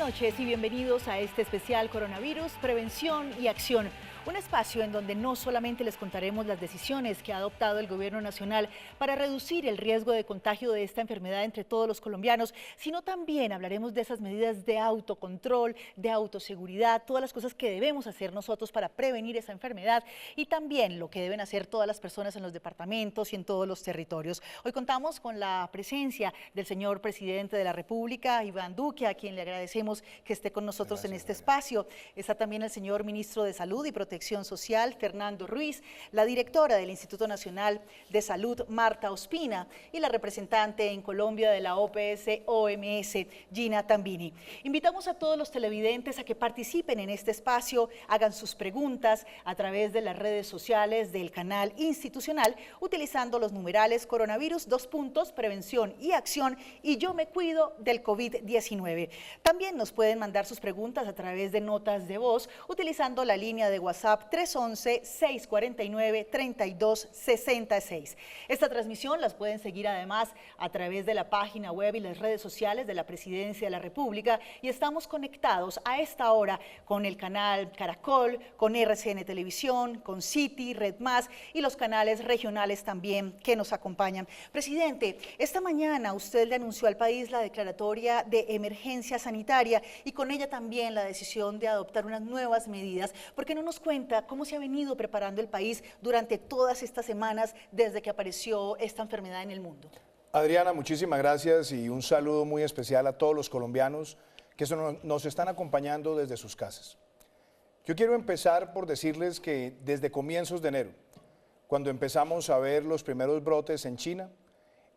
noches y bienvenidos a este especial Coronavirus, Prevención y Acción. Un espacio en donde no solamente les contaremos las decisiones que ha adoptado el Gobierno Nacional para reducir el riesgo de contagio de esta enfermedad entre todos los colombianos, sino también hablaremos de esas medidas de autocontrol, de autoseguridad, todas las cosas que debemos hacer nosotros para prevenir esa enfermedad y también lo que deben hacer todas las personas en los departamentos y en todos los territorios. Hoy contamos con la presencia del señor presidente de la República, Iván Duque, a quien le agradecemos que esté con nosotros en este espacio. Está también el señor ministro de Salud y Protección Social, Fernando Ruiz, la directora del Instituto Nacional de Salud, Marta Ospina, y la representante en Colombia de la OPS-OMS, Gina Tambini. Invitamos a todos los televidentes a que participen en este espacio, hagan sus preguntas a través de las redes sociales del canal institucional, utilizando los numerales coronavirus, prevención y acción, y yo me cuido del COVID-19. También nos pueden mandar sus preguntas a través de notas de voz, utilizando la línea de WhatsApp 311-649-3266. Esta transmisión las pueden seguir además a través de la página web y las redes sociales de la Presidencia de la República, y estamos conectados a esta hora con el canal Caracol, con RCN Televisión, con City, Red Más y los canales regionales también que nos acompañan. Presidente, esta mañana usted le anunció al país la declaratoria de emergencia sanitaria y con ella también la decisión de adoptar unas nuevas medidas. ¿Por qué no nos cuenta cómo se ha venido preparando el país durante todas estas semanas desde que apareció esta enfermedad en el mundo? Adriana, muchísimas gracias y un saludo muy especial a todos los colombianos que nos están acompañando desde sus casas. Yo quiero empezar por decirles que desde comienzos de enero, cuando empezamos a ver los primeros brotes en China,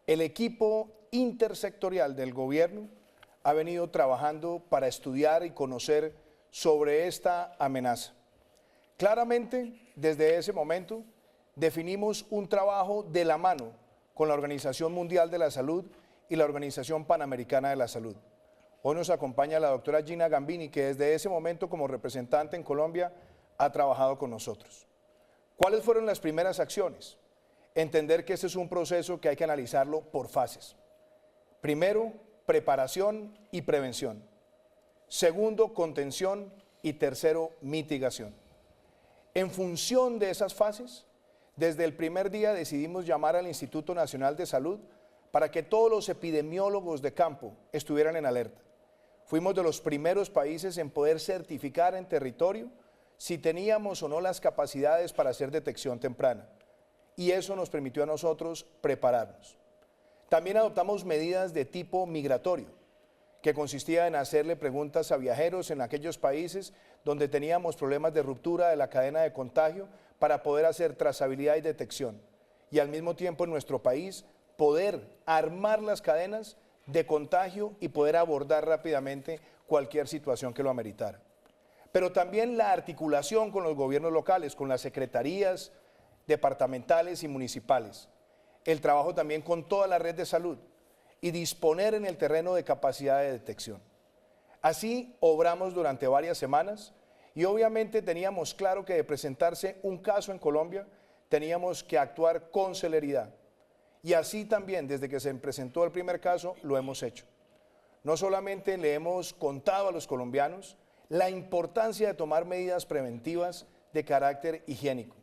el equipo intersectorial del gobierno ha venido trabajando para estudiar y conocer sobre esta amenaza. Claramente, desde ese momento, definimos un trabajo de la mano con la Organización Mundial de la Salud y la Organización Panamericana de la Salud. Hoy nos acompaña la doctora Gina Tambini, que desde ese momento como representante en Colombia ha trabajado con nosotros. ¿Cuáles fueron las primeras acciones? Entender que este es un proceso que hay que analizarlo por fases. Primero, preparación y prevención. Segundo, contención y tercero, mitigación. En función de esas fases, desde el primer día decidimos llamar al Instituto Nacional de Salud para que todos los epidemiólogos de campo estuvieran en alerta. Fuimos de los primeros países en poder certificar en territorio si teníamos o no las capacidades para hacer detección temprana. Y eso nos permitió a nosotros prepararnos. También adoptamos medidas de tipo migratorio, que consistía en hacerle preguntas a viajeros en aquellos países donde teníamos problemas de ruptura de la cadena de contagio para poder hacer trazabilidad y detección. Y al mismo tiempo en nuestro país poder armar las cadenas de contagio y poder abordar rápidamente cualquier situación que lo ameritara. Pero también la articulación con los gobiernos locales, con las secretarías departamentales y municipales. El trabajo también con toda la red de salud y disponer en el terreno de capacidad de detección. Así obramos durante varias semanas y obviamente teníamos claro que de presentarse un caso en Colombia teníamos que actuar con celeridad. Y así también desde que se presentó el primer caso lo hemos hecho. No solamente le hemos contado a los colombianos la importancia de tomar medidas preventivas de carácter higiénico,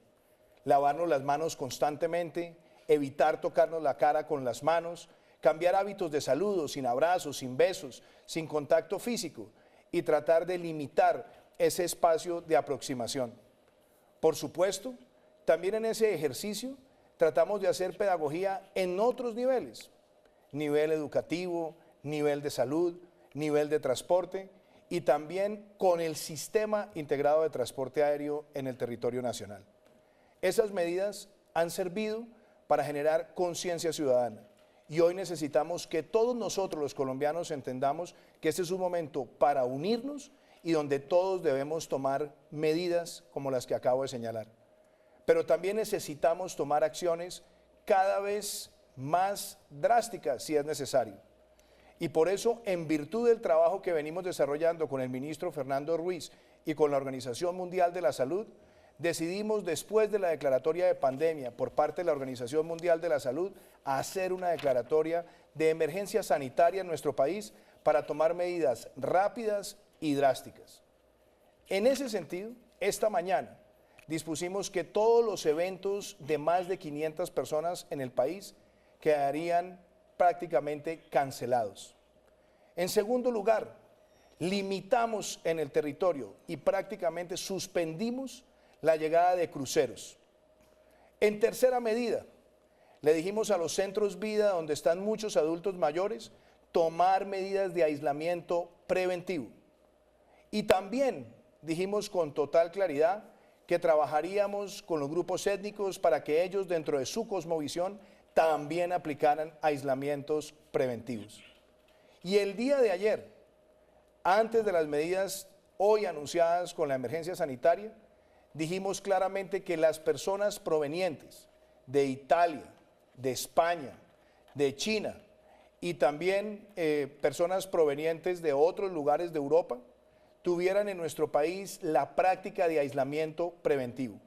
lavarnos las manos constantemente, evitar tocarnos la cara con las manos, cambiar hábitos de saludo, sin abrazos, sin besos, sin contacto físico y tratar de limitar ese espacio de aproximación. Por supuesto, también en ese ejercicio tratamos de hacer pedagogía en otros niveles, nivel educativo, nivel de salud, nivel de transporte y también con el sistema integrado de transporte aéreo en el territorio nacional. Esas medidas han servido para generar conciencia ciudadana. Y hoy necesitamos que todos nosotros los colombianos entendamos que este es un momento para unirnos y donde todos debemos tomar medidas como las que acabo de señalar. Pero también necesitamos tomar acciones cada vez más drásticas si es necesario. Y por eso, en virtud del trabajo que venimos desarrollando con el ministro Fernando Ruiz y con la Organización Mundial de la Salud, decidimos después de la declaratoria de pandemia por parte de la Organización Mundial de la Salud hacer una declaratoria de emergencia sanitaria en nuestro país para tomar medidas rápidas y drásticas. En ese sentido, esta mañana dispusimos que todos los eventos de más de 500 personas en el país quedarían prácticamente cancelados. En segundo lugar, limitamos en el territorio y prácticamente suspendimos la llegada de cruceros. En tercera medida, le dijimos a los centros vida donde están muchos adultos mayores tomar medidas de aislamiento preventivo. Y también dijimos con total claridad que trabajaríamos con los grupos étnicos para que ellos dentro de su cosmovisión también aplicaran aislamientos preventivos. Y el día de ayer, antes de las medidas hoy anunciadas con la emergencia sanitaria, dijimos claramente que las personas provenientes de Italia, de España, de China y también personas provenientes de otros lugares de Europa tuvieran en nuestro país la práctica de aislamiento preventivo.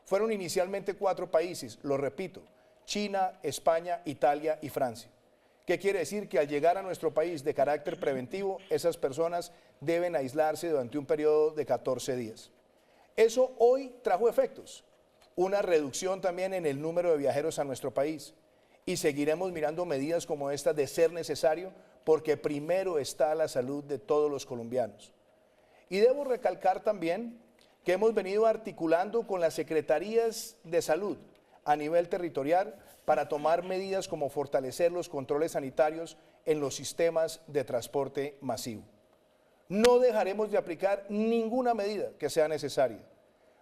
Fueron inicialmente 4 países, lo repito, China, España, Italia y Francia. ¿Qué quiere decir? Que al llegar a nuestro país de carácter preventivo, esas personas deben aislarse durante un periodo de 14 días. Eso hoy trajo efectos, una reducción también en el número de viajeros a nuestro país y seguiremos mirando medidas como estas de ser necesario porque primero está la salud de todos los colombianos. Y debo recalcar también que hemos venido articulando con las secretarías de salud a nivel territorial para tomar medidas como fortalecer los controles sanitarios en los sistemas de transporte masivo. No dejaremos de aplicar ninguna medida que sea necesaria,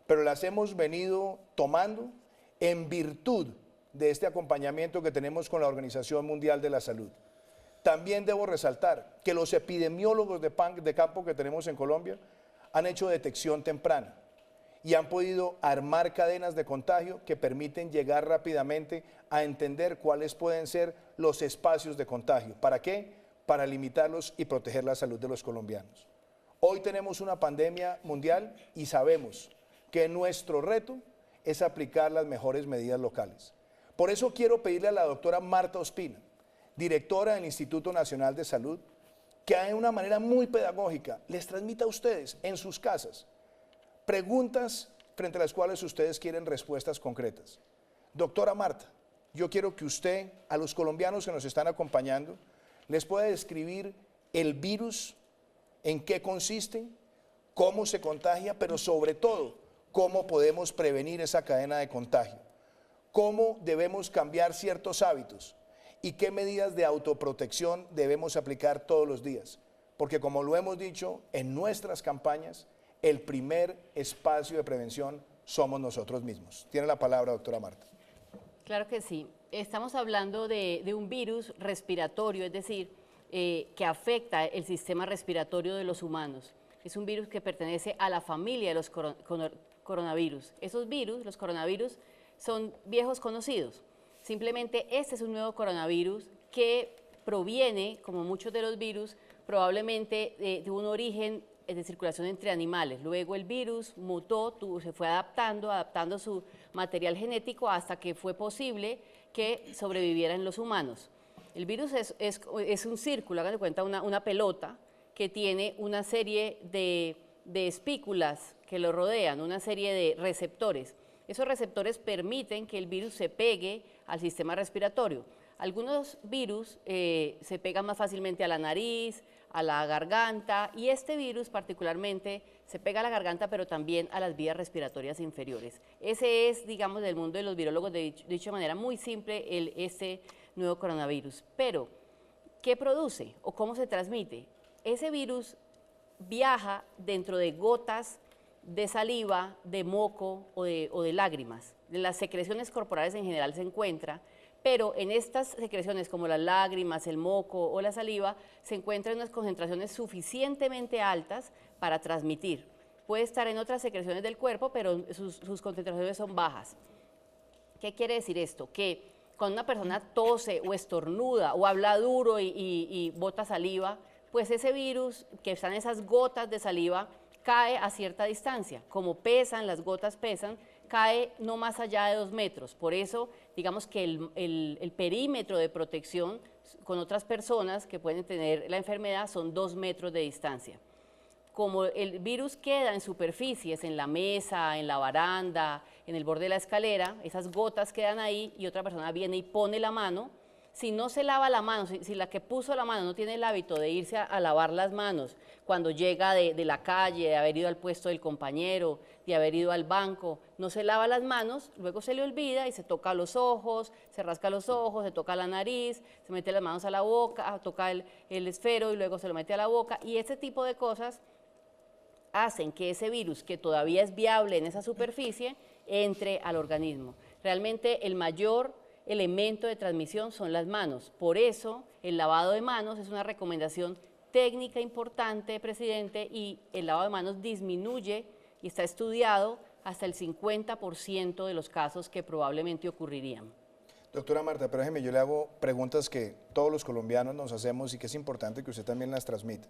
pero las hemos venido tomando en virtud de este acompañamiento que tenemos con la Organización Mundial de la Salud. También debo resaltar que los epidemiólogos de campo que tenemos en Colombia han hecho detección temprana y han podido armar cadenas de contagio que permiten llegar rápidamente a entender cuáles pueden ser los espacios de contagio. ¿Para qué? Para limitarlos y proteger la salud de los colombianos. Hoy tenemos una pandemia mundial y sabemos que nuestro reto es aplicar las mejores medidas locales. Por eso quiero pedirle a la doctora Marta Ospina, directora del Instituto Nacional de Salud, que de una manera muy pedagógica les transmita a ustedes en sus casas preguntas frente a las cuales ustedes quieren respuestas concretas. Doctora Marta, yo quiero que usted, a los colombianos que nos están acompañando, les pueda describir el virus, en qué consiste, cómo se contagia, pero sobre todo, cómo podemos prevenir esa cadena de contagio, cómo debemos cambiar ciertos hábitos y qué medidas de autoprotección debemos aplicar todos los días. Porque como lo hemos dicho en nuestras campañas, el primer espacio de prevención somos nosotros mismos. Tiene la palabra, doctora Marta. Claro que sí. Estamos hablando de un virus respiratorio, es decir, que afecta el sistema respiratorio de los humanos. Es un virus que pertenece a la familia de los coronavirus. Esos virus, los coronavirus, son viejos conocidos. Simplemente este es un nuevo coronavirus que proviene, como muchos de los virus, probablemente de un origen de circulación entre animales. Luego el virus mutó, se fue adaptando su material genético hasta que fue posible que sobreviviera en los humanos. El virus es un círculo, hagan de cuenta una pelota que tiene una serie de espículas que lo rodean, una serie de receptores. Esos receptores permiten que el virus se pegue al sistema respiratorio. Algunos virus se pegan más fácilmente a la nariz, a la garganta, y este virus particularmente se pega a la garganta, pero también a las vías respiratorias inferiores. Ese es, digamos, del mundo de los virólogos, dicho de manera muy simple, este nuevo coronavirus. Pero, ¿qué produce o cómo se transmite? Ese virus viaja dentro de gotas de saliva, de moco o de lágrimas. En las secreciones corporales en general se encuentra, pero en estas secreciones como las lágrimas, el moco o la saliva, se encuentran unas concentraciones suficientemente altas para transmitir. Puede estar en otras secreciones del cuerpo, pero sus concentraciones son bajas. ¿Qué quiere decir esto? Que cuando una persona tose o estornuda o habla duro y bota saliva, pues ese virus que está en esas gotas de saliva cae a cierta distancia. Como pesan, las gotas pesan, cae no más allá de 2 metros. Por eso, digamos que el perímetro de protección con otras personas que pueden tener la enfermedad son 2 metros de distancia. Como el virus queda en superficies, en la mesa, en la baranda, en el borde de la escalera, esas gotas quedan ahí y otra persona viene y pone la mano. Si no se lava la mano, si la que puso la mano no tiene el hábito de irse a lavar las manos cuando llega de la calle, de haber ido al puesto del compañero, de haber ido al banco, no se lava las manos, luego se le olvida y se toca los ojos, se rasca los ojos, se toca la nariz, se mete las manos a la boca, toca el esfero y luego se lo mete a la boca, y ese tipo de cosas hacen que ese virus, que todavía es viable en esa superficie, entre al organismo. Realmente el mayor elemento de transmisión son las manos. Por eso el lavado de manos es una recomendación técnica importante, presidente, y el lavado de manos disminuye y está estudiado hasta el 50% de los casos que probablemente ocurrirían. Doctora Marta, pero déjeme, yo le hago preguntas que todos los colombianos nos hacemos y que es importante que usted también las transmita.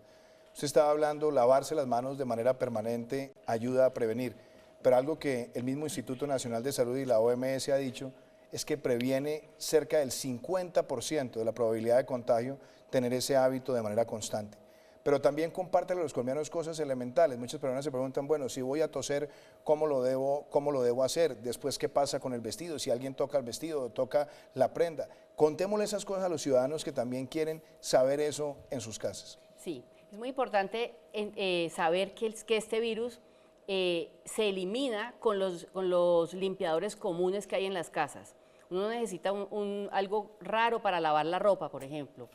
Usted estaba hablando, lavarse las manos de manera permanente ayuda a prevenir, pero algo que el mismo Instituto Nacional de Salud y la OMS ha dicho es que previene cerca del 50% de la probabilidad de contagio tener ese hábito de manera constante. Pero también compártele a los colombianos cosas elementales. Muchas personas se preguntan, bueno, si voy a toser, ¿cómo lo debo hacer? Después, ¿qué pasa con el vestido? Si alguien toca el vestido o toca la prenda. Contémosle esas cosas a los ciudadanos que también quieren saber eso en sus casas. Sí, es muy importante saber que este virus se elimina con los limpiadores comunes que hay en las casas. Uno necesita algo raro para lavar la ropa, por ejemplo,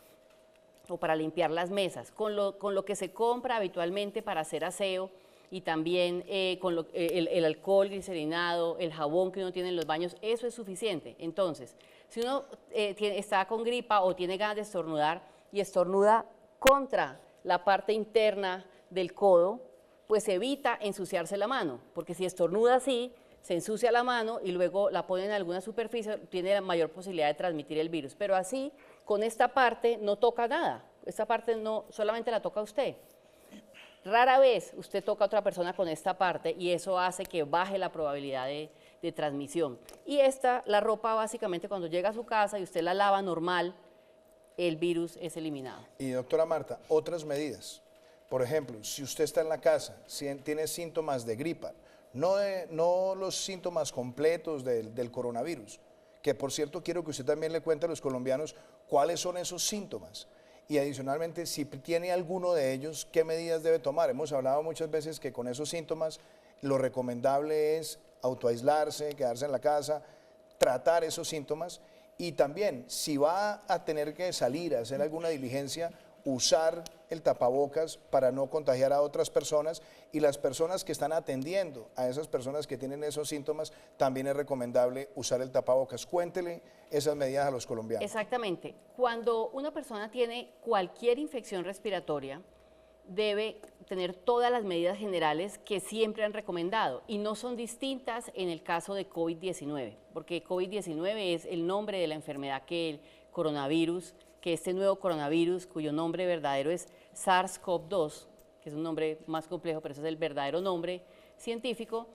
o para limpiar las mesas, con lo que se compra habitualmente para hacer aseo, y también con el alcohol glicerinado, el jabón que uno tiene en los baños, eso es suficiente. Entonces, si uno está con gripa o tiene ganas de estornudar y estornuda contra la parte interna del codo, pues evita ensuciarse la mano, porque si estornuda así, se ensucia la mano y luego la pone en alguna superficie, tiene la mayor posibilidad de transmitir el virus. Pero así, con esta parte no toca nada, esta parte no, solamente la toca usted. Rara vez usted toca a otra persona con esta parte y eso hace que baje la probabilidad de transmisión. Y la ropa básicamente cuando llega a su casa y usted la lava normal, el virus es eliminado. Y doctora Marta, otras medidas. Por ejemplo, si usted está en la casa, si tiene síntomas de gripa, no los síntomas completos del coronavirus, que por cierto quiero que usted también le cuente a los colombianos cuáles son esos síntomas y adicionalmente si tiene alguno de ellos, qué medidas debe tomar. Hemos hablado muchas veces que con esos síntomas lo recomendable es autoaislarse, quedarse en la casa, tratar esos síntomas y también si va a tener que salir a hacer alguna diligencia, usar el tapabocas para no contagiar a otras personas y las personas que están atendiendo a esas personas que tienen esos síntomas, también es recomendable usar el tapabocas. Cuéntele esas medidas a los colombianos. Exactamente. Cuando una persona tiene cualquier infección respiratoria, debe tener todas las medidas generales que siempre han recomendado y no son distintas en el caso de COVID-19, porque COVID-19 es el nombre de la enfermedad que el coronavirus, que este nuevo coronavirus, cuyo nombre verdadero es SARS-CoV-2, que es un nombre más complejo, pero ese es el verdadero nombre científico,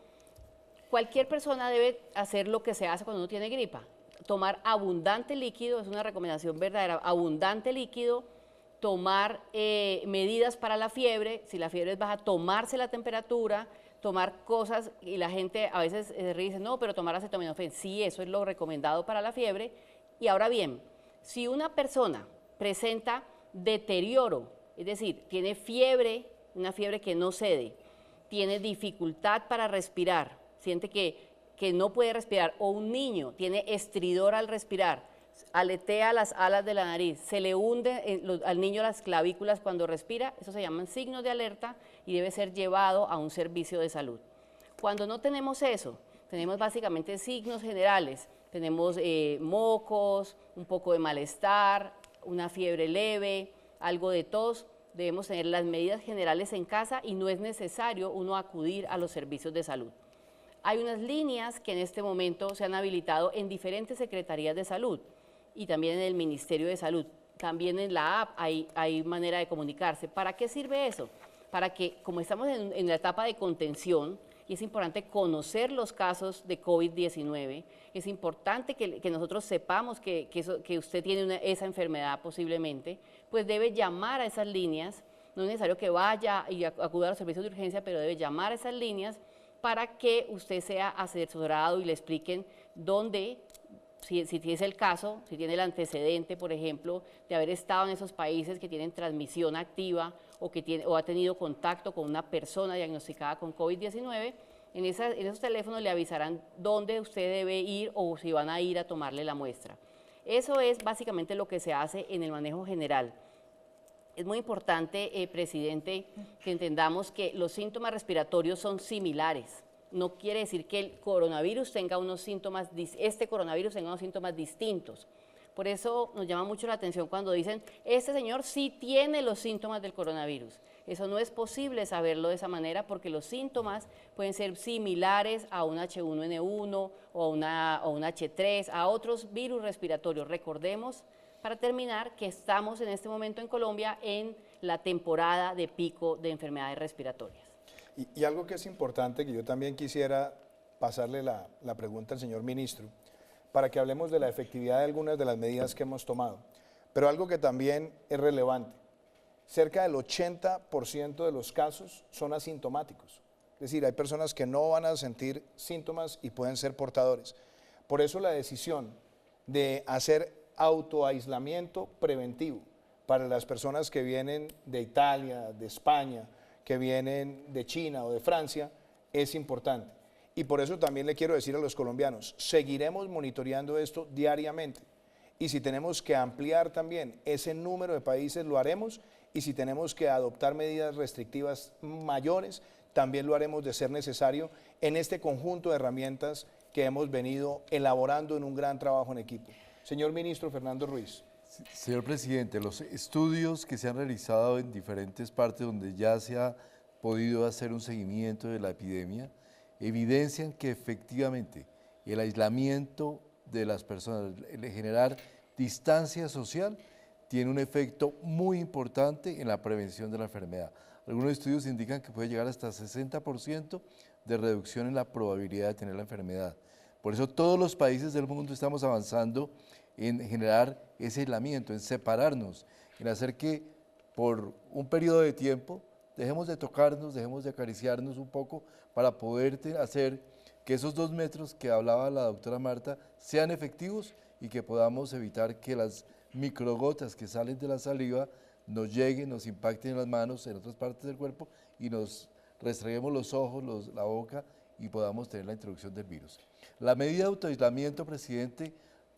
cualquier persona debe hacer lo que se hace cuando uno tiene gripa, tomar abundante líquido, es una recomendación verdadera, abundante líquido, tomar medidas para la fiebre, si la fiebre es baja, tomarse la temperatura, tomar cosas, y la gente a veces se ríe y dice, no, pero tomar acetaminofén, sí, eso es lo recomendado para la fiebre. Y ahora bien, si una persona presenta deterioro, es decir, tiene fiebre, una fiebre que no cede, tiene dificultad para respirar, siente que no puede respirar, o un niño tiene estridor al respirar, aletea las alas de la nariz, se le hunde al niño las clavículas cuando respira, eso se llaman signos de alerta y debe ser llevado a un servicio de salud. Cuando no tenemos eso, tenemos básicamente signos generales, tenemos mocos, un poco de malestar, una fiebre leve, algo de tos, debemos tener las medidas generales en casa y no es necesario uno acudir a los servicios de salud. Hay unas líneas que en este momento se han habilitado en diferentes secretarías de salud y también en el Ministerio de Salud. También en la app hay manera de comunicarse. ¿Para qué sirve eso? Para que, como estamos en la etapa de contención y es importante conocer los casos de COVID-19. Es importante que nosotros sepamos que usted tiene esa enfermedad posiblemente, pues debe llamar a esas líneas. No es necesario que vaya y acuda a los servicios de urgencia, pero debe llamar a esas líneas para que usted sea asesorado y le expliquen dónde, si es el caso, si tiene el antecedente, por ejemplo, de haber estado en esos países que tienen transmisión activa o ha tenido contacto con una persona diagnosticada con COVID-19, en esos teléfonos le avisarán dónde usted debe ir o si van a ir a tomarle la muestra. Eso es básicamente lo que se hace en el manejo general. Es muy importante, presidente, que entendamos que los síntomas respiratorios son similares. No quiere decir que el coronavirus tenga unos síntomas, este coronavirus tenga unos síntomas distintos. Por eso nos llama mucho la atención cuando dicen, este señor sí tiene los síntomas del coronavirus. Eso no es posible saberlo de esa manera porque los síntomas pueden ser similares a un H1N1 o un H3, a otros virus respiratorios. Recordemos, para terminar, que estamos en este momento en Colombia en la temporada de pico de enfermedades respiratorias. Y algo que es importante, que yo también quisiera pasarle la pregunta al señor ministro, para que hablemos de la efectividad de algunas de las medidas que hemos tomado. Pero algo que también es relevante, cerca del 80% de los casos son asintomáticos. Es decir, hay personas que no van a sentir síntomas y pueden ser portadores. Por eso la decisión de hacer autoaislamiento preventivo para las personas que vienen de Italia, de España, que vienen de China o de Francia, es importante. Y por eso también le quiero decir a los colombianos, seguiremos monitoreando esto diariamente. Y si tenemos que ampliar también ese número de países, lo haremos. Y si tenemos que adoptar medidas restrictivas mayores, también lo haremos de ser necesario en este conjunto de herramientas que hemos venido elaborando en un gran trabajo en equipo. Señor ministro Fernando Ruiz. Señor presidente, los estudios que se han realizado en diferentes partes donde ya se ha podido hacer un seguimiento de la epidemia, evidencian que efectivamente el aislamiento de las personas, el generar distancia social, tiene un efecto muy importante en la prevención de la enfermedad. Algunos estudios indican que puede llegar hasta 60% de reducción en la probabilidad de tener la enfermedad. Por eso todos los países del mundo estamos avanzando en generar ese aislamiento, en separarnos, en hacer que por un periodo de tiempo dejemos de tocarnos, dejemos de acariciarnos un poco para poder hacer que esos 2 metros que hablaba la doctora Marta sean efectivos y que podamos evitar que las microgotas que salen de la saliva nos lleguen, nos impacten en las manos, en otras partes del cuerpo y nos restreguemos los ojos, la boca y podamos tener la introducción del virus. La medida de autoaislamiento, presidente,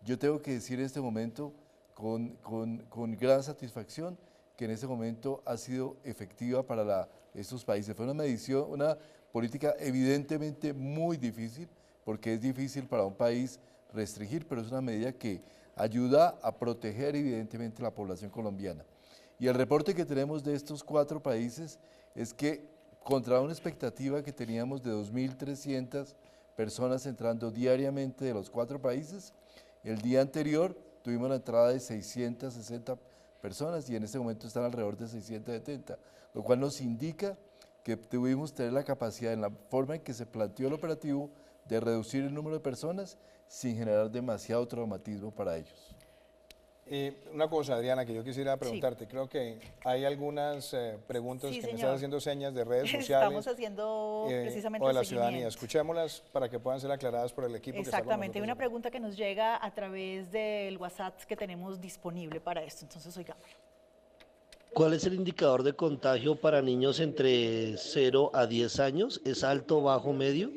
yo tengo que decir en este momento con gran satisfacción que en este momento ha sido efectiva para estos países. Fue una política evidentemente muy difícil, porque es difícil para un país restringir, pero es una medida que ayuda a proteger evidentemente la población colombiana. Y el reporte que tenemos de estos 4 países es que contra una expectativa que teníamos de 2.300 personas entrando diariamente de los 4 países, el día anterior tuvimos la entrada de 660 personas y en este momento están alrededor de 670, lo cual nos indica que tuvimos tener la capacidad en la forma en que se planteó el operativo de reducir el número de personas sin generar demasiado traumatismo para ellos. Una cosa, Adriana, que yo quisiera preguntarte. Sí. Creo que hay algunas preguntas que me están haciendo señas de redes sociales. Estamos haciendo precisamente o de la ciudadanía. Escuchémoslas para que puedan ser aclaradas por el equipo. Exactamente, hay una pregunta que nos llega a través del WhatsApp que tenemos disponible para esto, entonces oigámoslo. ¿Cuál es el indicador de contagio para niños entre 0 a 10 años? ¿Es alto, bajo, medio?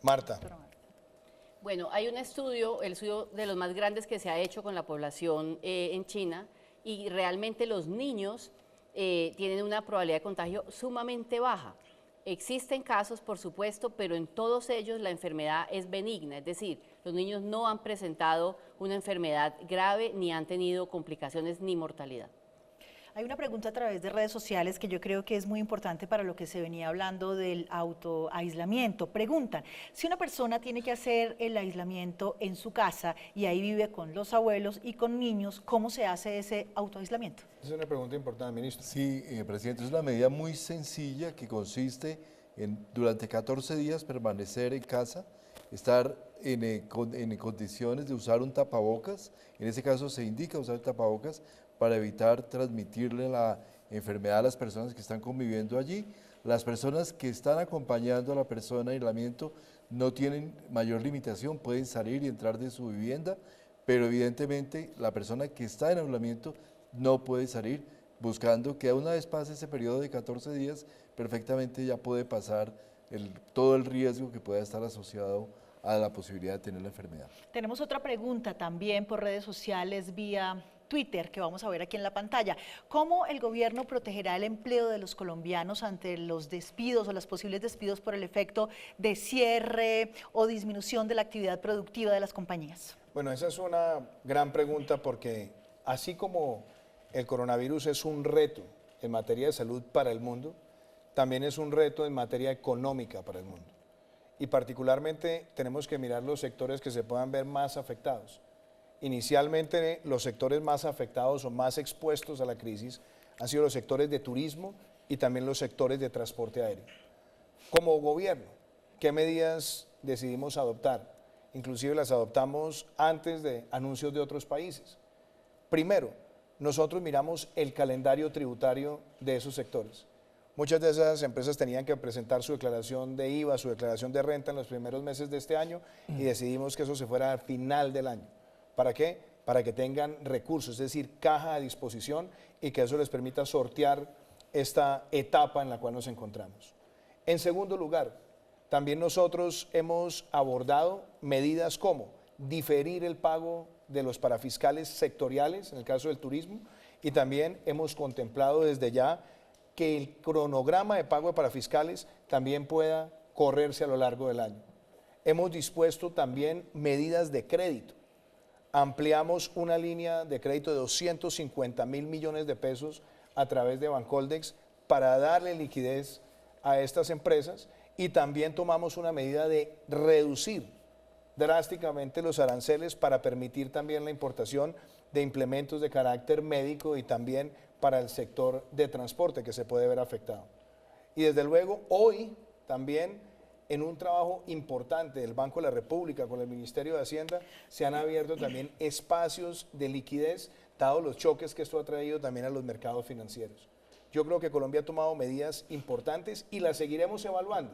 Marta. Bueno, hay un estudio, el estudio de los más grandes que se ha hecho con la población en China, y realmente los niños tienen una probabilidad de contagio sumamente baja. Existen casos, por supuesto, pero en todos ellos la enfermedad es benigna, es decir, los niños no han presentado una enfermedad grave ni han tenido complicaciones ni mortalidad. Hay una pregunta a través de redes sociales que yo creo que es muy importante para lo que se venía hablando del autoaislamiento. Preguntan, si una persona tiene que hacer el aislamiento en su casa y ahí vive con los abuelos y con niños, ¿cómo se hace ese autoaislamiento? Esa es una pregunta importante, ministro. Sí, presidente, es una medida muy sencilla que consiste durante 14 días permanecer en casa, estar en condiciones de usar un tapabocas. En ese caso se indica usar el tapabocas para evitar transmitirle la enfermedad a las personas que están conviviendo allí. Las personas que están acompañando a la persona en aislamiento no tienen mayor limitación, pueden salir y entrar de su vivienda, pero evidentemente la persona que está en aislamiento no puede salir, buscando que una vez pase ese periodo de 14 días, perfectamente ya puede pasar todo el riesgo que pueda estar asociado a la posibilidad de tener la enfermedad. Tenemos otra pregunta también por redes sociales vía Twitter, que vamos a ver aquí en la pantalla. ¿Cómo el gobierno protegerá el empleo de los colombianos ante los despidos o los posibles despidos por el efecto de cierre o disminución de la actividad productiva de las compañías? Bueno, esa es una gran pregunta porque así como el coronavirus es un reto en materia de salud para el mundo, también es un reto en materia económica para el mundo. Y particularmente tenemos que mirar los sectores que se puedan ver más afectados. Inicialmente los sectores más afectados o más expuestos a la crisis han sido los sectores de turismo y también los sectores de transporte aéreo. Como gobierno, ¿qué medidas decidimos adoptar? Inclusive las adoptamos antes de anuncios de otros países. Primero, nosotros miramos el calendario tributario de esos sectores. Muchas de esas empresas tenían que presentar su declaración de IVA, su declaración de renta en los primeros meses de este año y decidimos que eso se fuera al final del año. ¿Para qué? Para que tengan recursos, es decir, caja a disposición y que eso les permita sortear esta etapa en la cual nos encontramos. En segundo lugar, también nosotros hemos abordado medidas como diferir el pago de los parafiscales sectoriales, en el caso del turismo, y también hemos contemplado desde ya que el cronograma de pago de parafiscales también pueda correrse a lo largo del año. Hemos dispuesto también medidas de crédito. Ampliamos una línea de crédito de 250.000 millones de pesos a través de Bancoldex para darle liquidez a estas empresas y también tomamos una medida de reducir drásticamente los aranceles para permitir también la importación de implementos de carácter médico y también para el sector de transporte que se puede ver afectado. Y desde luego hoy también en un trabajo importante del Banco de la República con el Ministerio de Hacienda se han abierto también espacios de liquidez dados los choques que esto ha traído también a los mercados financieros. Yo creo que Colombia ha tomado medidas importantes y las seguiremos evaluando.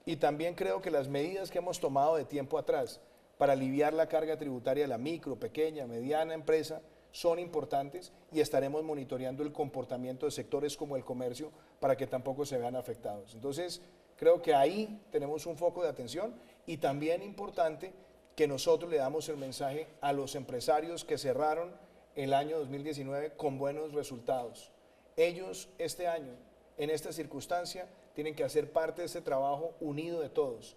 Y también creo que las medidas que hemos tomado de tiempo atrás para aliviar la carga tributaria de la micro, pequeña, mediana empresa son importantes y estaremos monitoreando el comportamiento de sectores como el comercio para que tampoco se vean afectados. Entonces, creo que ahí tenemos un foco de atención y también importante que nosotros le damos el mensaje a los empresarios que cerraron el año 2019 con buenos resultados. Ellos este año, en esta circunstancia, tienen que hacer parte de este trabajo unido de todos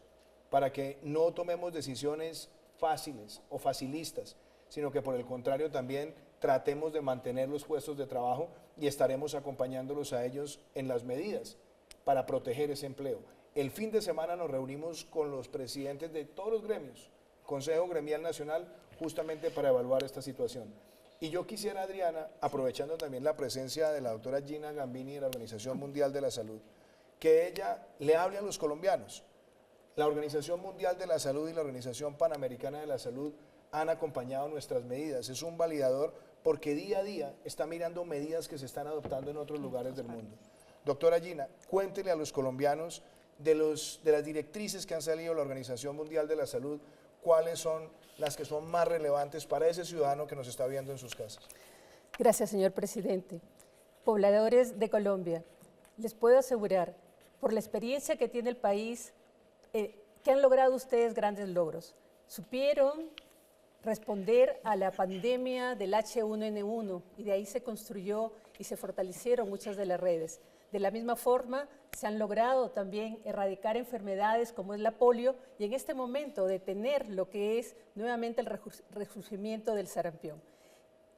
para que no tomemos decisiones fáciles o facilistas, sino que por el contrario también tratemos de mantener los puestos de trabajo y estaremos acompañándolos a ellos en las medidas para proteger ese empleo. El fin de semana nos reunimos con los presidentes de todos los gremios, Consejo Gremial Nacional, justamente para evaluar esta situación. Y yo quisiera, Adriana, aprovechando también la presencia de la doctora Gina Gambini de la Organización Mundial de la Salud, que ella le hable a los colombianos. La Organización Mundial de la Salud y la Organización Panamericana de la Salud han acompañado nuestras medidas. Es un validador porque día a día está mirando medidas que se están adoptando en otros lugares del mundo. Doctora Gina, cuéntele a los colombianos de las directrices que han salido de la Organización Mundial de la Salud, cuáles son las que son más relevantes para ese ciudadano que nos está viendo en sus casas. Gracias, señor presidente. Pobladores de Colombia, les puedo asegurar, por la experiencia que tiene el país, que han logrado ustedes grandes logros. Supieron responder a la pandemia del H1N1 y de ahí se construyó y se fortalecieron muchas de las redes. De la misma forma, se han logrado también erradicar enfermedades como es la polio y en este momento detener lo que es nuevamente el resurgimiento del sarampión.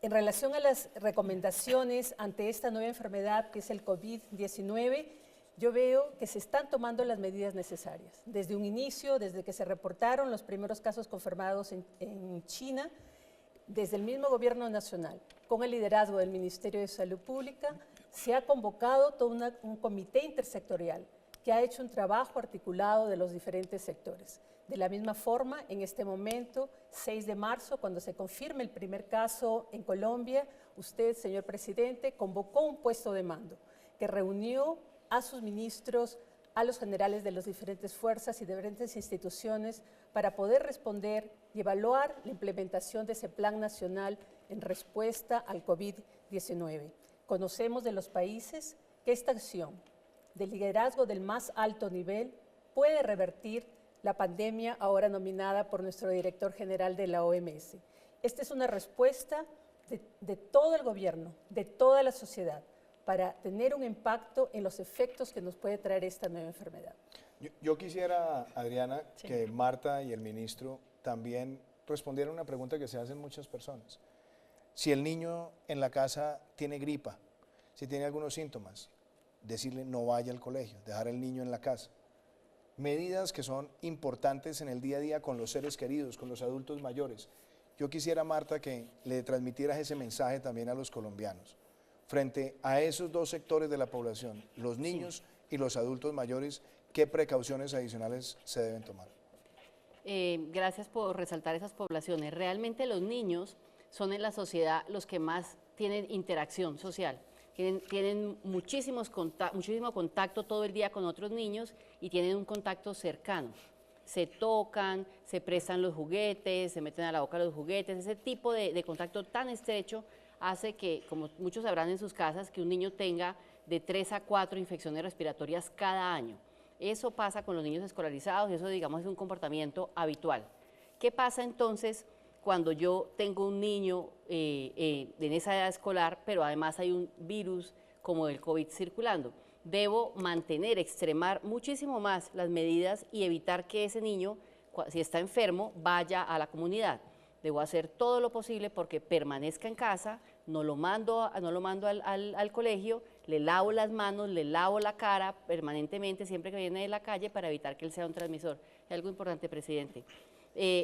En relación a las recomendaciones ante esta nueva enfermedad que es el COVID-19, yo veo que se están tomando las medidas necesarias. Desde un inicio, desde que se reportaron los primeros casos confirmados en China, desde el mismo gobierno nacional, con el liderazgo del Ministerio de Salud Pública, se ha convocado todo un comité intersectorial que ha hecho un trabajo articulado de los diferentes sectores. De la misma forma, en este momento, 6 de marzo, cuando se confirme el primer caso en Colombia, usted, señor presidente, convocó un puesto de mando que reunió a sus ministros, a los generales de las diferentes fuerzas y diferentes instituciones para poder responder y evaluar la implementación de ese plan nacional en respuesta al COVID-19. Conocemos de los países que esta acción de liderazgo del más alto nivel puede revertir la pandemia ahora nominada por nuestro director general de la OMS. Esta es una respuesta de todo el gobierno, de toda la sociedad, para tener un impacto en los efectos que nos puede traer esta nueva enfermedad. Yo quisiera, Adriana, que Marta y el ministro también respondieran una pregunta que se hacen muchas personas. Si el niño en la casa tiene gripa, si tiene algunos síntomas, decirle no vaya al colegio, dejar al niño en la casa. Medidas que son importantes en el día a día con los seres queridos, con los adultos mayores. Yo quisiera, Marta, que le transmitieras ese mensaje también a los colombianos. Frente a esos dos sectores de la población, los niños y los adultos mayores, ¿qué precauciones adicionales se deben tomar? Gracias por resaltar esas poblaciones. Realmente los niños son en la sociedad los que más tienen interacción social. Tienen muchísimo contacto todo el día con otros niños y tienen un contacto cercano. Se tocan, se prestan los juguetes, se meten a la boca los juguetes. Ese tipo de contacto tan estrecho hace que, como muchos sabrán en sus casas, que un niño tenga de 3 a 4 infecciones respiratorias cada año. Eso pasa con los niños escolarizados y eso, digamos, es un comportamiento habitual. ¿Qué pasa entonces cuando yo tengo un niño en esa edad escolar, pero además hay un virus como el COVID circulando? Debo mantener, extremar muchísimo más las medidas y evitar que ese niño, si está enfermo, vaya a la comunidad. Debo hacer todo lo posible porque permanezca en casa, no lo mando al colegio, le lavo las manos, le lavo la cara permanentemente siempre que viene de la calle para evitar que él sea un transmisor. Es algo importante, presidente.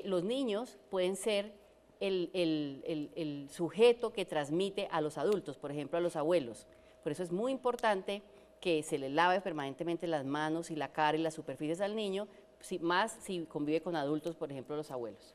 Los niños pueden ser el sujeto que transmite a los adultos, por ejemplo, a los abuelos. Por eso es muy importante que se le lave permanentemente las manos y la cara y las superficies al niño, más si convive con adultos, por ejemplo, los abuelos.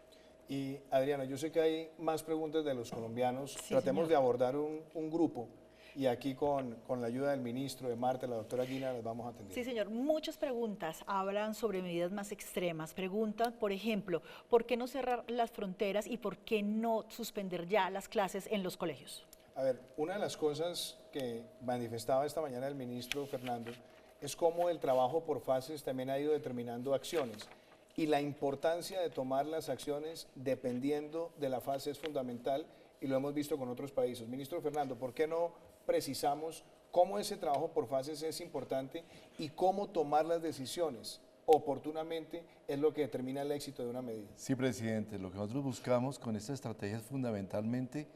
Y Adriana, yo sé que hay más preguntas de los colombianos. Sí, Tratemos señor. de abordar un grupo y aquí con la ayuda del ministro, de Marta, la doctora Gina, las vamos a atender. Sí, señor. Muchas preguntas hablan sobre medidas más extremas. Preguntan, por ejemplo, ¿por qué no cerrar las fronteras y por qué no suspender ya las clases en los colegios? A ver, una de las cosas que manifestaba esta mañana el ministro Fernando es cómo el trabajo por fases también ha ido determinando acciones y la importancia de tomar las acciones dependiendo de la fase es fundamental y lo hemos visto con otros países. Ministro Fernando, ¿por qué no precisamos cómo ese trabajo por fases es importante y cómo tomar las decisiones oportunamente es lo que determina el éxito de una medida? Sí, presidente, lo que nosotros buscamos con esta estrategia es fundamentalmente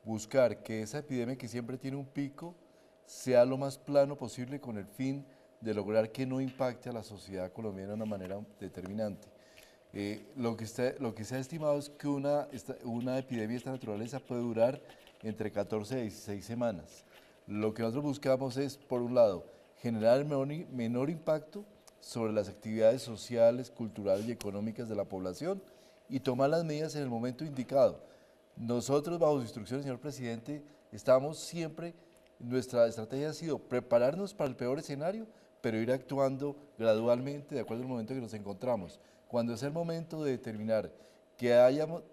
buscar que esa epidemia que siempre tiene un pico sea lo más plano posible con el fin de lograr que no impacte a la sociedad colombiana de una manera determinante. Lo que se ha estimado es que una epidemia de esta naturaleza puede durar entre 14 y 16 semanas. Lo que nosotros buscamos es, por un lado, generar el menor impacto sobre las actividades sociales, culturales y económicas de la población y tomar las medidas en el momento indicado. Nosotros, bajo sus instrucciones, señor presidente, estamos siempre, nuestra estrategia ha sido prepararnos para el peor escenario, pero ir actuando gradualmente de acuerdo al momento que nos encontramos. Cuando es el momento de determinar que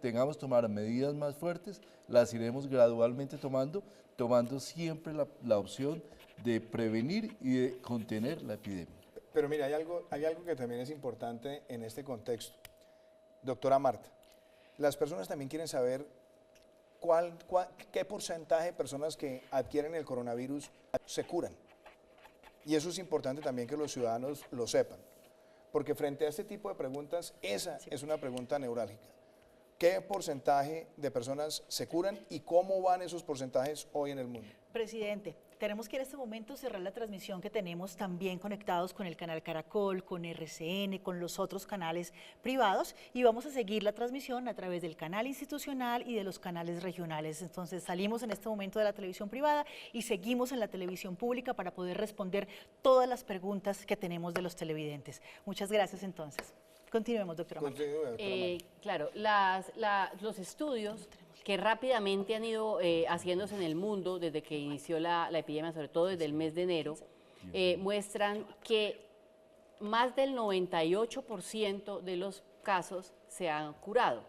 tengamos que tomar medidas más fuertes, las iremos gradualmente tomando siempre la opción de prevenir y de contener la epidemia. Pero mira, hay algo que también es importante en este contexto. Doctora Marta, las personas también quieren saber qué porcentaje de personas que adquieren el coronavirus se curan. Y eso es importante también que los ciudadanos lo sepan. Porque frente a este tipo de preguntas, esa es una pregunta neurálgica. ¿Qué porcentaje de personas se curan y cómo van esos porcentajes hoy en el mundo? Presidente, Tenemos que en este momento cerrar la transmisión que tenemos también conectados con el canal Caracol, con RCN, con los otros canales privados y vamos a seguir la transmisión a través del canal institucional y de los canales regionales. Entonces salimos en este momento de la televisión privada y seguimos en la televisión pública para poder responder todas las preguntas que tenemos de los televidentes. Muchas gracias entonces. Continuemos, doctora Marta. Claro, los estudios que rápidamente han ido haciéndose en el mundo desde que inició la epidemia, sobre todo desde el mes de enero, muestran que más del 98% de los casos se han curado.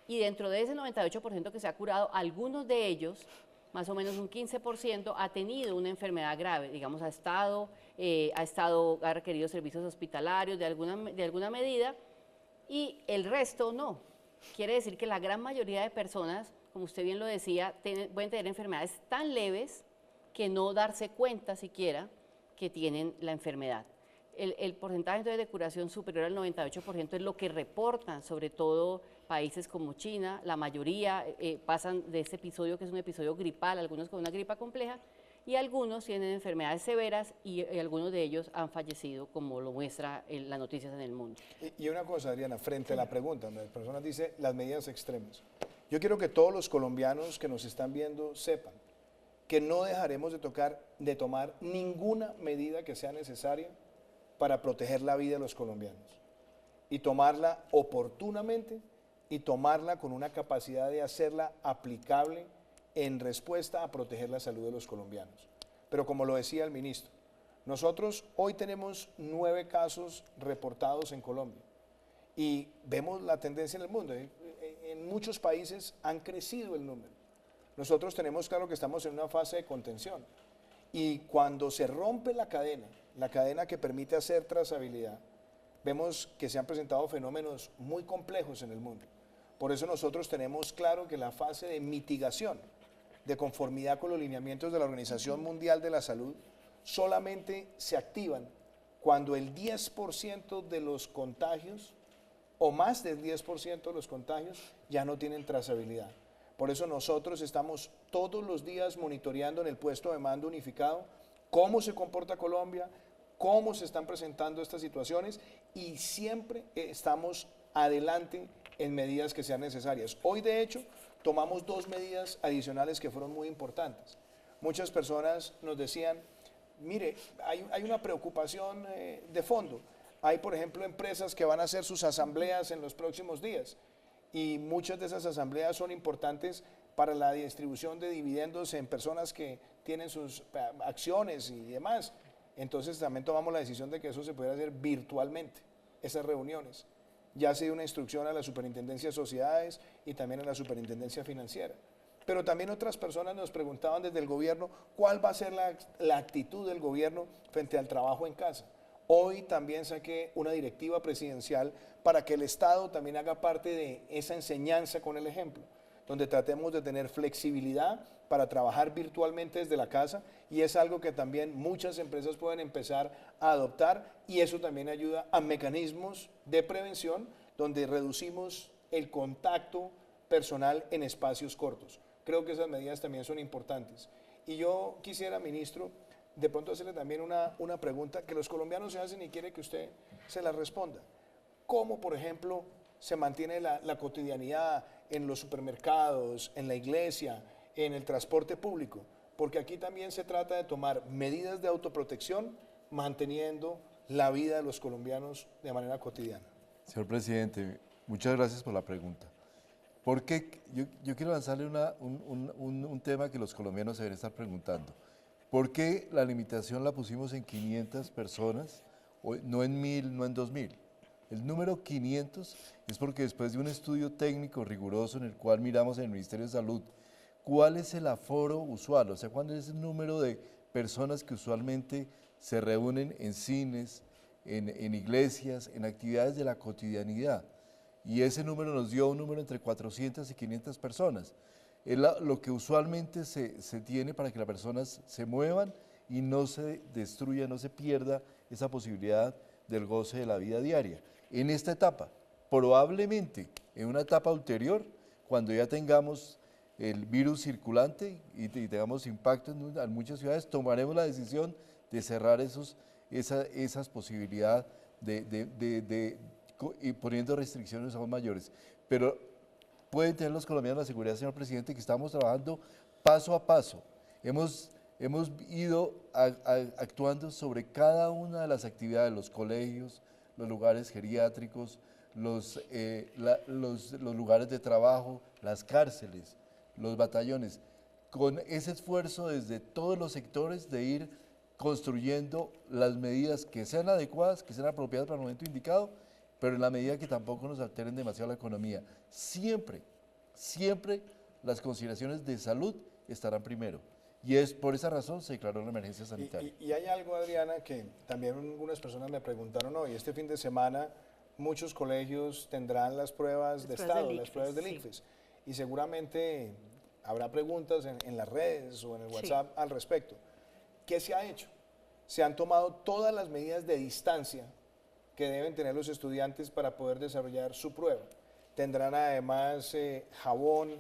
Y dentro de ese 98% que se ha curado, algunos de ellos, más o menos un 15%, ha tenido una enfermedad grave, digamos, ha requerido servicios hospitalarios de alguna medida, y el resto no. Quiere decir que la gran mayoría de personas, como usted bien lo decía, pueden tener enfermedades tan leves que no darse cuenta siquiera que tienen la enfermedad. El porcentaje entonces de curación superior al 98% es lo que reportan, sobre todo países como China. La mayoría pasan de este episodio, que es un episodio gripal, algunos con una gripa compleja, y algunos tienen enfermedades severas y algunos de ellos han fallecido, como lo muestra las noticias en el mundo. Y una cosa, Adriana, frente a la pregunta, donde las personas dicen las medidas extremas. Yo quiero que todos los colombianos que nos están viendo sepan que no dejaremos de tomar ninguna medida que sea necesaria para proteger la vida de los colombianos. Y tomarla oportunamente y tomarla con una capacidad de hacerla aplicable en respuesta a proteger la salud de los colombianos. Pero como lo decía el ministro, nosotros hoy tenemos 9 casos reportados en Colombia y vemos la tendencia en el mundo. En muchos países han crecido el número. Nosotros tenemos claro que estamos en una fase de contención y cuando se rompe la cadena que permite hacer trazabilidad, vemos que se han presentado fenómenos muy complejos en el mundo. Por eso nosotros tenemos claro que la fase de mitigación, de conformidad con los lineamientos de la Organización Mundial de la Salud, solamente se activan cuando el 10% de los contagios o más del 10% de los contagios ya no tienen trazabilidad. Por eso nosotros estamos todos los días monitoreando en el puesto de mando unificado cómo se comporta Colombia, cómo se están presentando estas situaciones y siempre estamos adelante en medidas que sean necesarias. Hoy, de hecho, tomamos 2 medidas adicionales que fueron muy importantes. Muchas personas nos decían, mire, hay una preocupación de fondo. Hay, por ejemplo, empresas que van a hacer sus asambleas en los próximos días y muchas de esas asambleas son importantes para la distribución de dividendos en personas que tienen sus acciones y demás. Entonces también tomamos la decisión de que eso se pudiera hacer virtualmente, esas reuniones. Ya se dio una instrucción a la Superintendencia de Sociedades y también a la Superintendencia Financiera. Pero también otras personas nos preguntaban desde el gobierno cuál va a ser la actitud del gobierno frente al trabajo en casa. Hoy también saqué una directiva presidencial para que el Estado también haga parte de esa enseñanza con el ejemplo, donde tratemos de tener flexibilidad para trabajar virtualmente desde la casa y es algo que también muchas empresas pueden empezar a adoptar y eso también ayuda a mecanismos de prevención donde reducimos el contacto personal en espacios cortos. Creo que esas medidas también son importantes. Y yo quisiera, ministro, de pronto hacerle también una pregunta que los colombianos se hacen y quiere que usted se la responda. ¿Cómo, por ejemplo, se mantiene la cotidianidad en los supermercados, en la iglesia, en el transporte público? Porque aquí también se trata de tomar medidas de autoprotección manteniendo la vida de los colombianos de manera cotidiana. Señor presidente, muchas gracias por la pregunta. Porque yo quiero lanzarle un tema que los colombianos se deben estar preguntando. ¿Por qué la limitación la pusimos en 500 personas, no en 1000, no en 2000? El número 500 es porque después de un estudio técnico riguroso en el cual miramos en el Ministerio de Salud cuál es el aforo usual, o sea, cuál es el número de personas que usualmente se reúnen en cines, en iglesias, en actividades de la cotidianidad. Y ese número nos dio un número entre 400 y 500 personas. Es lo que usualmente se tiene para que las personas se muevan y no se destruya, no se pierda esa posibilidad del goce de la vida diaria. En esta etapa, probablemente en una etapa ulterior, cuando ya tengamos el virus circulante y tengamos impacto en muchas ciudades, tomaremos la decisión de cerrar esas posibilidades y poniendo restricciones aún mayores. Pero pueden tener los colombianos la seguridad, señor presidente, que estamos trabajando paso a paso. Hemos ido actuando sobre cada una de las actividades, los colegios, los lugares geriátricos, los lugares de trabajo, las cárceles, los batallones, con ese esfuerzo desde todos los sectores de ir construyendo las medidas que sean adecuadas, que sean apropiadas para el momento indicado, pero en la medida que tampoco nos alteren demasiado la economía. Siempre, siempre las consideraciones de salud estarán primero. Y es por esa razón se declaró la emergencia sanitaria. Y hay algo, Adriana, que también algunas personas me preguntaron hoy. Este fin de semana muchos colegios tendrán las pruebas de Estado, las pruebas del ICFES. Y seguramente habrá preguntas en las redes o en el WhatsApp al respecto. ¿Qué se ha hecho? Se han tomado todas las medidas de distancia que deben tener los estudiantes para poder desarrollar su prueba. Tendrán además jabón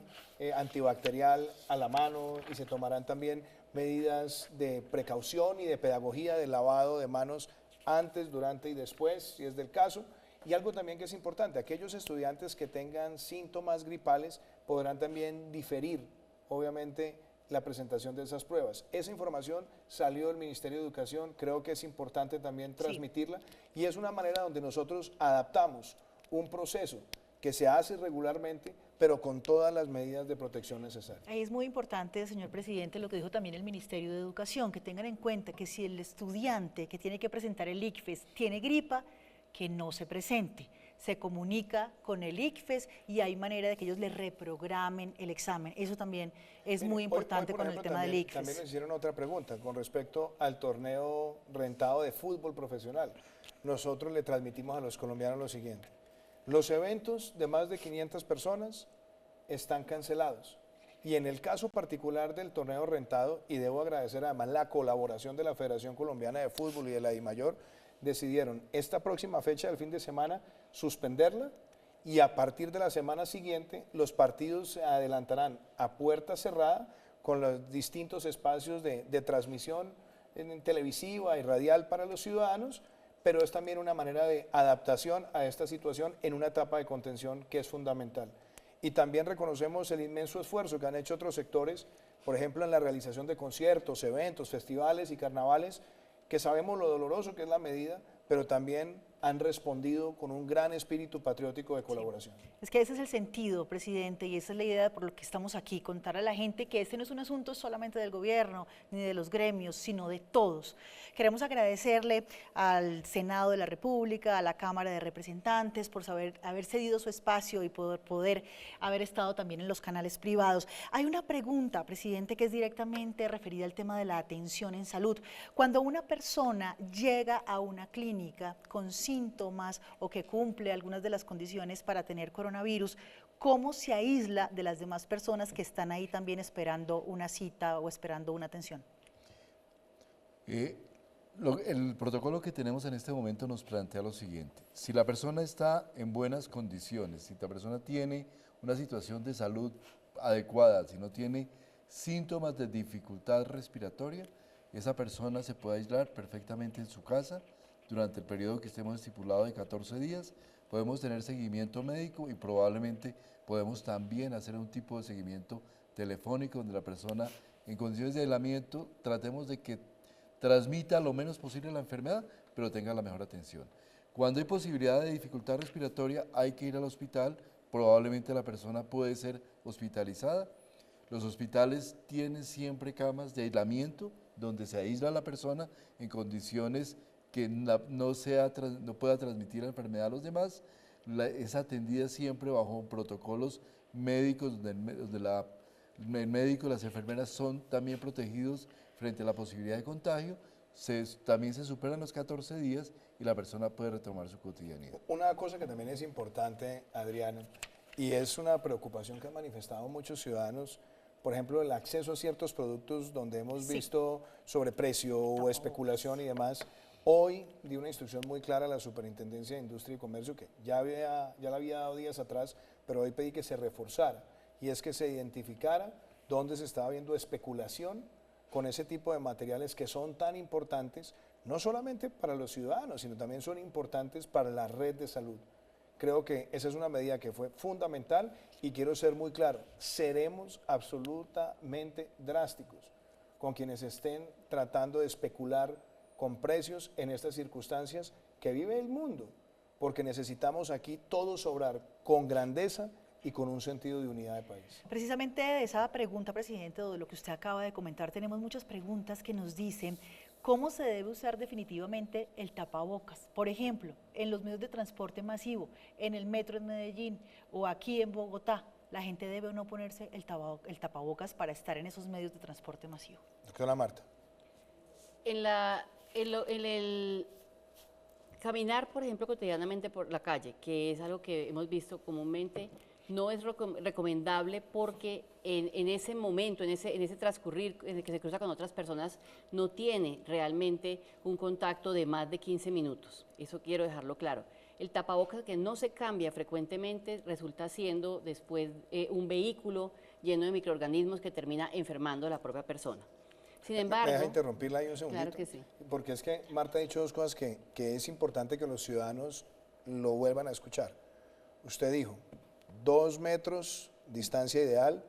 antibacterial a la mano y se tomarán también medidas de precaución y de pedagogía de lavado de manos antes, durante y después, si es del caso. Y algo también que es importante, aquellos estudiantes que tengan síntomas gripales podrán también diferir, obviamente, la presentación de esas pruebas. Esa información salió del Ministerio de Educación, creo que es importante también transmitirla y es una manera donde nosotros adaptamos un proceso que se hace regularmente, pero con todas las medidas de protección necesarias. Ahí es muy importante, señor presidente, lo que dijo también el Ministerio de Educación, que tengan en cuenta que si el estudiante que tiene que presentar el ICFES tiene gripa, que no se presente. Se comunica con el ICFES y hay manera de que ellos le reprogramen el examen. Eso también es muy importante con el tema del ICFES. También nos hicieron otra pregunta con respecto al torneo rentado de fútbol profesional. Nosotros le transmitimos a los colombianos lo siguiente. Los eventos de más de 500 personas están cancelados. Y en el caso particular del torneo rentado, y debo agradecer además la colaboración de la Federación Colombiana de Fútbol y de la DIMAYOR, decidieron esta próxima fecha del fin de semana suspenderla y a partir de la semana siguiente los partidos se adelantarán a puerta cerrada con los distintos espacios de transmisión en televisiva y radial para los ciudadanos, pero es también una manera de adaptación a esta situación en una etapa de contención que es fundamental. Y también reconocemos el inmenso esfuerzo que han hecho otros sectores, por ejemplo en la realización de conciertos, eventos, festivales y carnavales, que sabemos lo doloroso que es la medida, pero también han respondido con un gran espíritu patriótico de colaboración. Sí. Es que ese es el sentido, presidente, y esa es la idea por lo que estamos aquí, contar a la gente que este no es un asunto solamente del gobierno, ni de los gremios, sino de todos. Queremos agradecerle al Senado de la República, a la Cámara de Representantes, por haber cedido su espacio y poder haber estado también en los canales privados. Hay una pregunta, presidente, que es directamente referida al tema de la atención en salud. Cuando una persona llega a una clínica con síntomas o que cumple algunas de las condiciones para tener coronavirus, ¿cómo se aísla de las demás personas que están ahí también esperando una cita o esperando una atención? El protocolo que tenemos en este momento nos plantea lo siguiente: si la persona está en buenas condiciones, si la persona tiene una situación de salud adecuada, si no tiene síntomas de dificultad respiratoria, esa persona se puede aislar perfectamente en su casa durante el periodo que estemos estipulado de 14 días. Podemos tener seguimiento médico y probablemente podemos también hacer un tipo de seguimiento telefónico donde la persona en condiciones de aislamiento tratemos de que transmita lo menos posible la enfermedad, pero tenga la mejor atención. Cuando hay posibilidad de dificultad respiratoria hay que ir al hospital, probablemente la persona puede ser hospitalizada. Los hospitales tienen siempre camas de aislamiento donde se aísla a la persona en condiciones que no pueda transmitir la enfermedad a los demás. Es atendida siempre bajo protocolos médicos, donde el médico y las enfermeras son también protegidos frente a la posibilidad de contagio. También se superan los 14 días y la persona puede retomar su cotidianidad. Una cosa que también es importante, Adriana, y es una preocupación que han manifestado muchos ciudadanos, por ejemplo, el acceso a ciertos productos donde hemos visto sobreprecio o especulación y demás. Hoy di una instrucción muy clara a la Superintendencia de Industria y Comercio, que ya la había dado días atrás, pero hoy pedí que se reforzara, y es que se identificara dónde se estaba viendo especulación con ese tipo de materiales que son tan importantes, no solamente para los ciudadanos, sino también son importantes para la red de salud. Creo que esa es una medida que fue fundamental y quiero ser muy claro, seremos absolutamente drásticos con quienes estén tratando de especular con precios en estas circunstancias que vive el mundo, porque necesitamos aquí todos obrar con grandeza y con un sentido de unidad de país. Precisamente de esa pregunta, presidente, o de lo que usted acaba de comentar, tenemos muchas preguntas que nos dicen cómo se debe usar definitivamente el tapabocas. Por ejemplo, en los medios de transporte masivo, en el metro en Medellín o aquí en Bogotá, ¿la gente debe o no ponerse el tapabocas para estar en esos medios de transporte masivo? Doctora Marta. En el caminar, por ejemplo, cotidianamente por la calle, que es algo que hemos visto comúnmente, no es recomendable porque en ese momento, en ese transcurrir en el que se cruza con otras personas, no tiene realmente un contacto de más de 15 minutos. Eso quiero dejarlo claro. El tapabocas que no se cambia frecuentemente resulta siendo después un vehículo lleno de microorganismos que termina enfermando a la propia persona. Sin embargo, ¿Me deja interrumpirla ahí un segundito? claro que sí. Porque es que Marta ha dicho dos cosas que es importante que los ciudadanos lo vuelvan a escuchar. Usted dijo 2 metros, distancia ideal,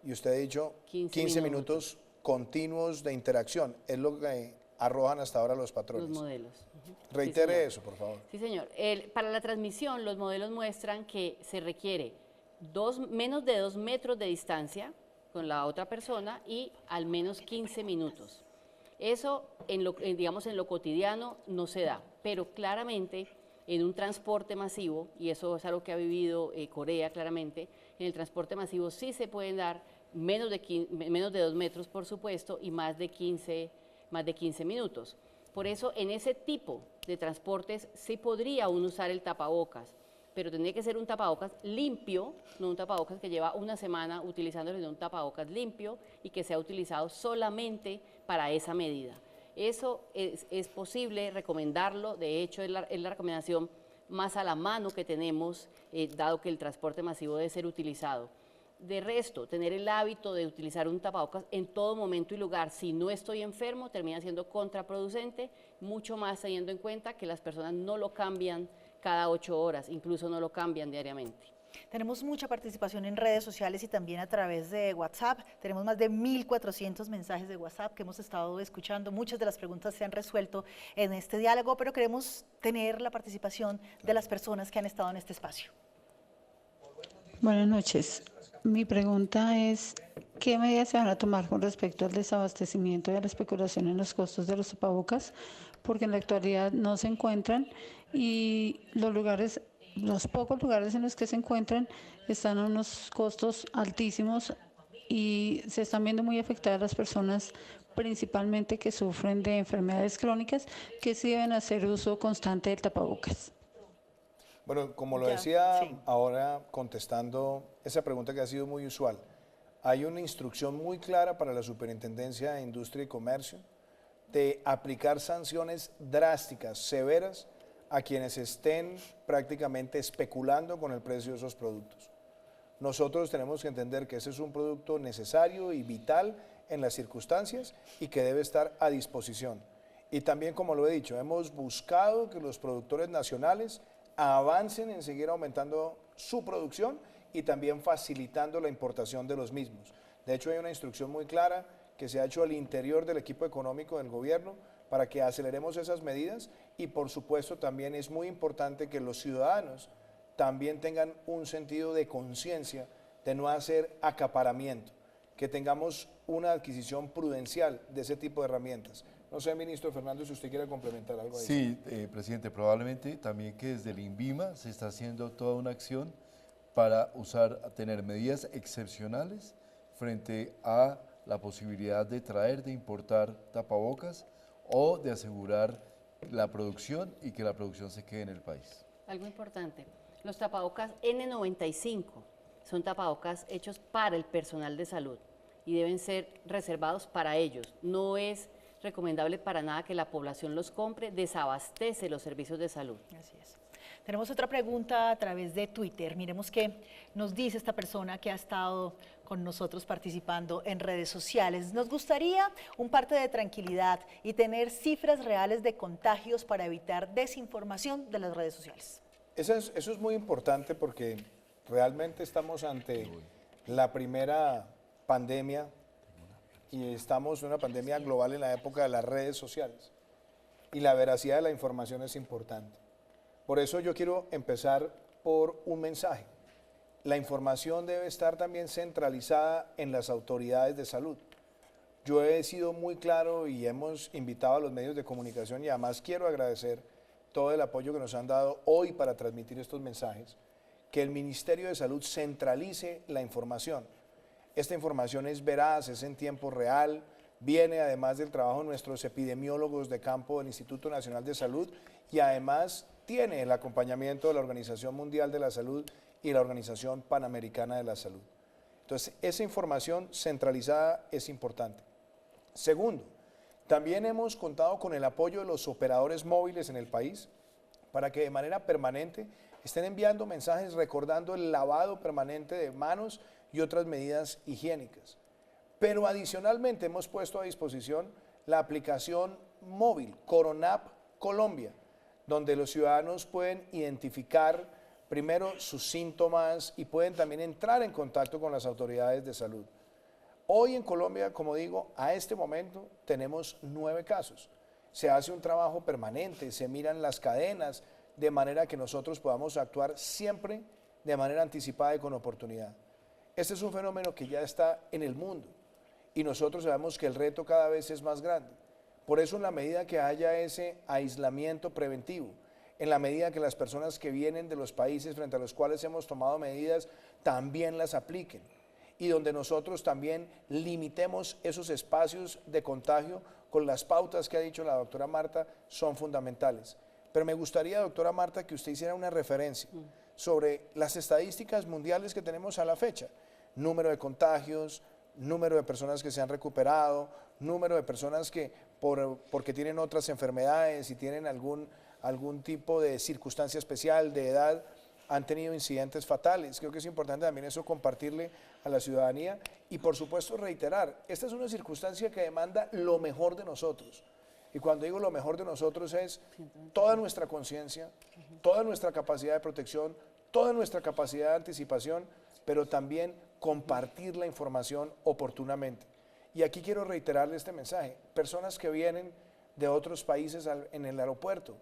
y usted ha dicho 15 minutos continuos de interacción. Es lo que arrojan hasta ahora los patrones. Los modelos. Reitere Sí, eso, por favor. Sí, señor. Para la transmisión, los modelos muestran que se requiere menos de 2 metros de distancia con la otra persona y al menos 15 minutos. Eso, digamos, en lo cotidiano no se da, pero claramente en un transporte masivo, y eso es algo que ha vivido Corea claramente, en el transporte masivo sí se pueden dar menos de 2 metros, por supuesto, y más de 15 minutos. Por eso, en ese tipo de transportes sí podría uno usar el tapabocas, pero tendría que ser un tapabocas limpio, no un tapabocas que lleva una semana utilizándolo, sino un tapabocas limpio y que sea utilizado solamente para esa medida. Eso es posible recomendarlo, de hecho es la recomendación más a la mano que tenemos, dado que el transporte masivo debe ser utilizado. De resto, tener el hábito de utilizar un tapabocas en todo momento y lugar, si no estoy enfermo, termina siendo contraproducente, mucho más teniendo en cuenta que las personas no lo cambian cada 8 horas, incluso no lo cambian diariamente. Tenemos mucha participación en redes sociales y también a través de WhatsApp. Tenemos más de 1.400 mensajes de WhatsApp que hemos estado escuchando. Muchas de las preguntas se han resuelto en este diálogo, pero queremos tener la participación de las personas que han estado en este espacio. Buenas noches. Mi pregunta es, ¿qué medidas se van a tomar con respecto al desabastecimiento y a la especulación en los costos de los tapabocas? Porque en la actualidad no se encuentran y los pocos lugares en los que se encuentran están a unos costos altísimos y se están viendo muy afectadas las personas principalmente que sufren de enfermedades crónicas que sí deben hacer uso constante del tapabocas. Bueno, como lo Ya, decía sí. ahora contestando esa pregunta que ha sido muy usual, hay una instrucción muy clara para la Superintendencia de Industria y Comercio de aplicar sanciones drásticas, severas, a quienes estén prácticamente especulando con el precio de esos productos. Nosotros tenemos que entender que ese es un producto necesario y vital en las circunstancias y que debe estar a disposición. Y también, como lo he dicho, hemos buscado que los productores nacionales avancen en seguir aumentando su producción y también facilitando la importación de los mismos. De hecho, hay una instrucción muy clara que se ha hecho al interior del equipo económico del gobierno para que aceleremos esas medidas y, por supuesto, también es muy importante que los ciudadanos también tengan un sentido de conciencia de no hacer acaparamiento, que tengamos una adquisición prudencial de ese tipo de herramientas. No sé, ministro Fernando, si usted quiere complementar algo ahí. Sí, presidente, probablemente también que desde el INVIMA se está haciendo toda una acción para tener medidas excepcionales frente a la posibilidad de traer, de importar tapabocas o de asegurar la producción y que la producción se quede en el país. Algo importante, los tapabocas N95 son tapabocas hechos para el personal de salud y deben ser reservados para ellos. No es recomendable para nada que la población los compre, desabastece los servicios de salud. Así es. Tenemos otra pregunta a través de Twitter. Miremos qué nos dice esta persona que ha estado con nosotros participando en redes sociales. Nos gustaría un parte de tranquilidad y tener cifras reales de contagios para evitar desinformación de las redes sociales. Eso es muy importante porque realmente estamos ante la primera pandemia y estamos en una pandemia global en la época de las redes sociales. Y la veracidad de la información es importante. Por eso yo quiero empezar por un mensaje. La información debe estar también centralizada en las autoridades de salud. Yo he sido muy claro y hemos invitado a los medios de comunicación y además quiero agradecer todo el apoyo que nos han dado hoy para transmitir estos mensajes, que el Ministerio de Salud centralice la información. Esta información es veraz, es en tiempo real, viene además del trabajo de nuestros epidemiólogos de campo del Instituto Nacional de Salud y además tiene el acompañamiento de la Organización Mundial de la Salud y la Organización Panamericana de la Salud. Entonces, esa información centralizada es importante. Segundo, también hemos contado con el apoyo de los operadores móviles en el país para que de manera permanente estén enviando mensajes recordando el lavado permanente de manos y otras medidas higiénicas. Pero adicionalmente hemos puesto a disposición la aplicación móvil Coronap Colombia, donde los ciudadanos pueden identificar primero sus síntomas y pueden también entrar en contacto con las autoridades de salud. Hoy en Colombia, como digo, a este momento tenemos 9 casos. Se hace un trabajo permanente, se miran las cadenas, de manera que nosotros podamos actuar siempre de manera anticipada y con oportunidad. Este es un fenómeno que ya está en el mundo y nosotros sabemos que el reto cada vez es más grande. Por eso en la medida que haya ese aislamiento preventivo, en la medida que las personas que vienen de los países frente a los cuales hemos tomado medidas también las apliquen y donde nosotros también limitemos esos espacios de contagio con las pautas que ha dicho la doctora Marta son fundamentales. Pero me gustaría, doctora Marta, que usted hiciera una referencia sobre las estadísticas mundiales que tenemos a la fecha. Número de contagios, número de personas que se han recuperado, número de personas que porque tienen otras enfermedades y tienen algún tipo de circunstancia especial, de edad, han tenido incidentes fatales. Creo que es importante también eso compartirle a la ciudadanía y por supuesto reiterar, esta es una circunstancia que demanda lo mejor de nosotros. Y cuando digo lo mejor de nosotros es toda nuestra conciencia, toda nuestra capacidad de protección, toda nuestra capacidad de anticipación, pero también compartir la información oportunamente. Y aquí quiero reiterarle este mensaje. Personas que vienen de otros países en el aeropuerto,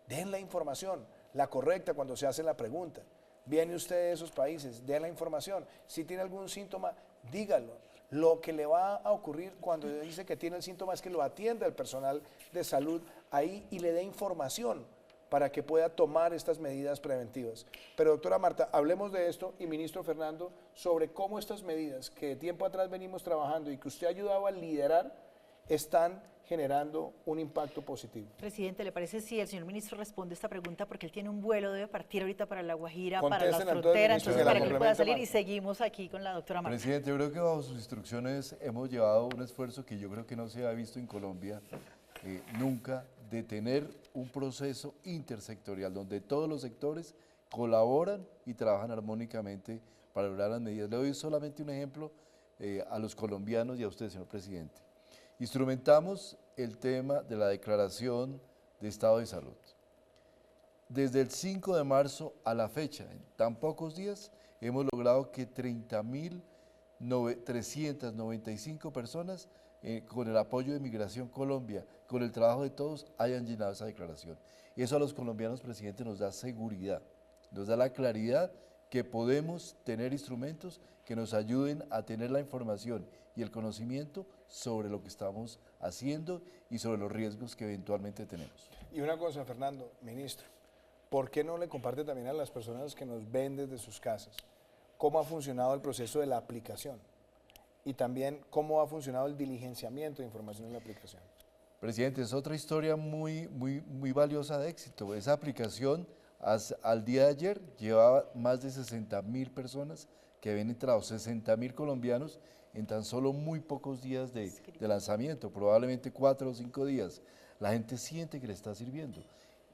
den la información, la correcta cuando se hace la pregunta. Viene usted de esos países, den la información. Si tiene algún síntoma, dígalo. Lo que le va a ocurrir cuando dice que tiene el síntoma es que lo atienda el personal de salud ahí y le dé información para que pueda tomar estas medidas preventivas. Pero doctora Marta, hablemos de esto y ministro Fernando, sobre cómo estas medidas que de tiempo atrás venimos trabajando y que usted ha ayudado a liderar, están generando un impacto positivo. Presidente, ¿le parece si el señor ministro responde esta pregunta? Porque él tiene un vuelo, debe partir ahorita para La Guajira, para la frontera, entonces para que él pueda salir y seguimos aquí con la doctora Marta. Presidente, yo creo que bajo sus instrucciones hemos llevado un esfuerzo que yo creo que no se ha visto en Colombia nunca, de tener un proceso intersectorial donde todos los sectores colaboran y trabajan armónicamente para lograr las medidas. Le doy solamente un ejemplo a los colombianos y a usted, señor presidente. Instrumentamos el tema de la declaración de estado de salud. Desde el 5 de marzo a la fecha, en tan pocos días, hemos logrado que 30.395 personas con el apoyo de Migración Colombia, con el trabajo de todos, hayan llenado esa declaración. Eso a los colombianos, presidente, nos da seguridad, nos da la claridad que podemos tener instrumentos que nos ayuden a tener la información y el conocimiento sobre lo que estamos haciendo y sobre los riesgos que eventualmente tenemos. Y una cosa, Fernando, ministro, ¿por qué no le comparte también a las personas que nos ven desde sus casas cómo ha funcionado el proceso de la aplicación? Y también cómo ha funcionado el diligenciamiento de información en la aplicación. Presidente, es otra historia muy valiosa de éxito. Esa aplicación al día de ayer llevaba más de 60.000 personas que habían entrado, 60.000 colombianos en tan solo muy pocos días de lanzamiento, probablemente 4 o 5 días. La gente siente que le está sirviendo.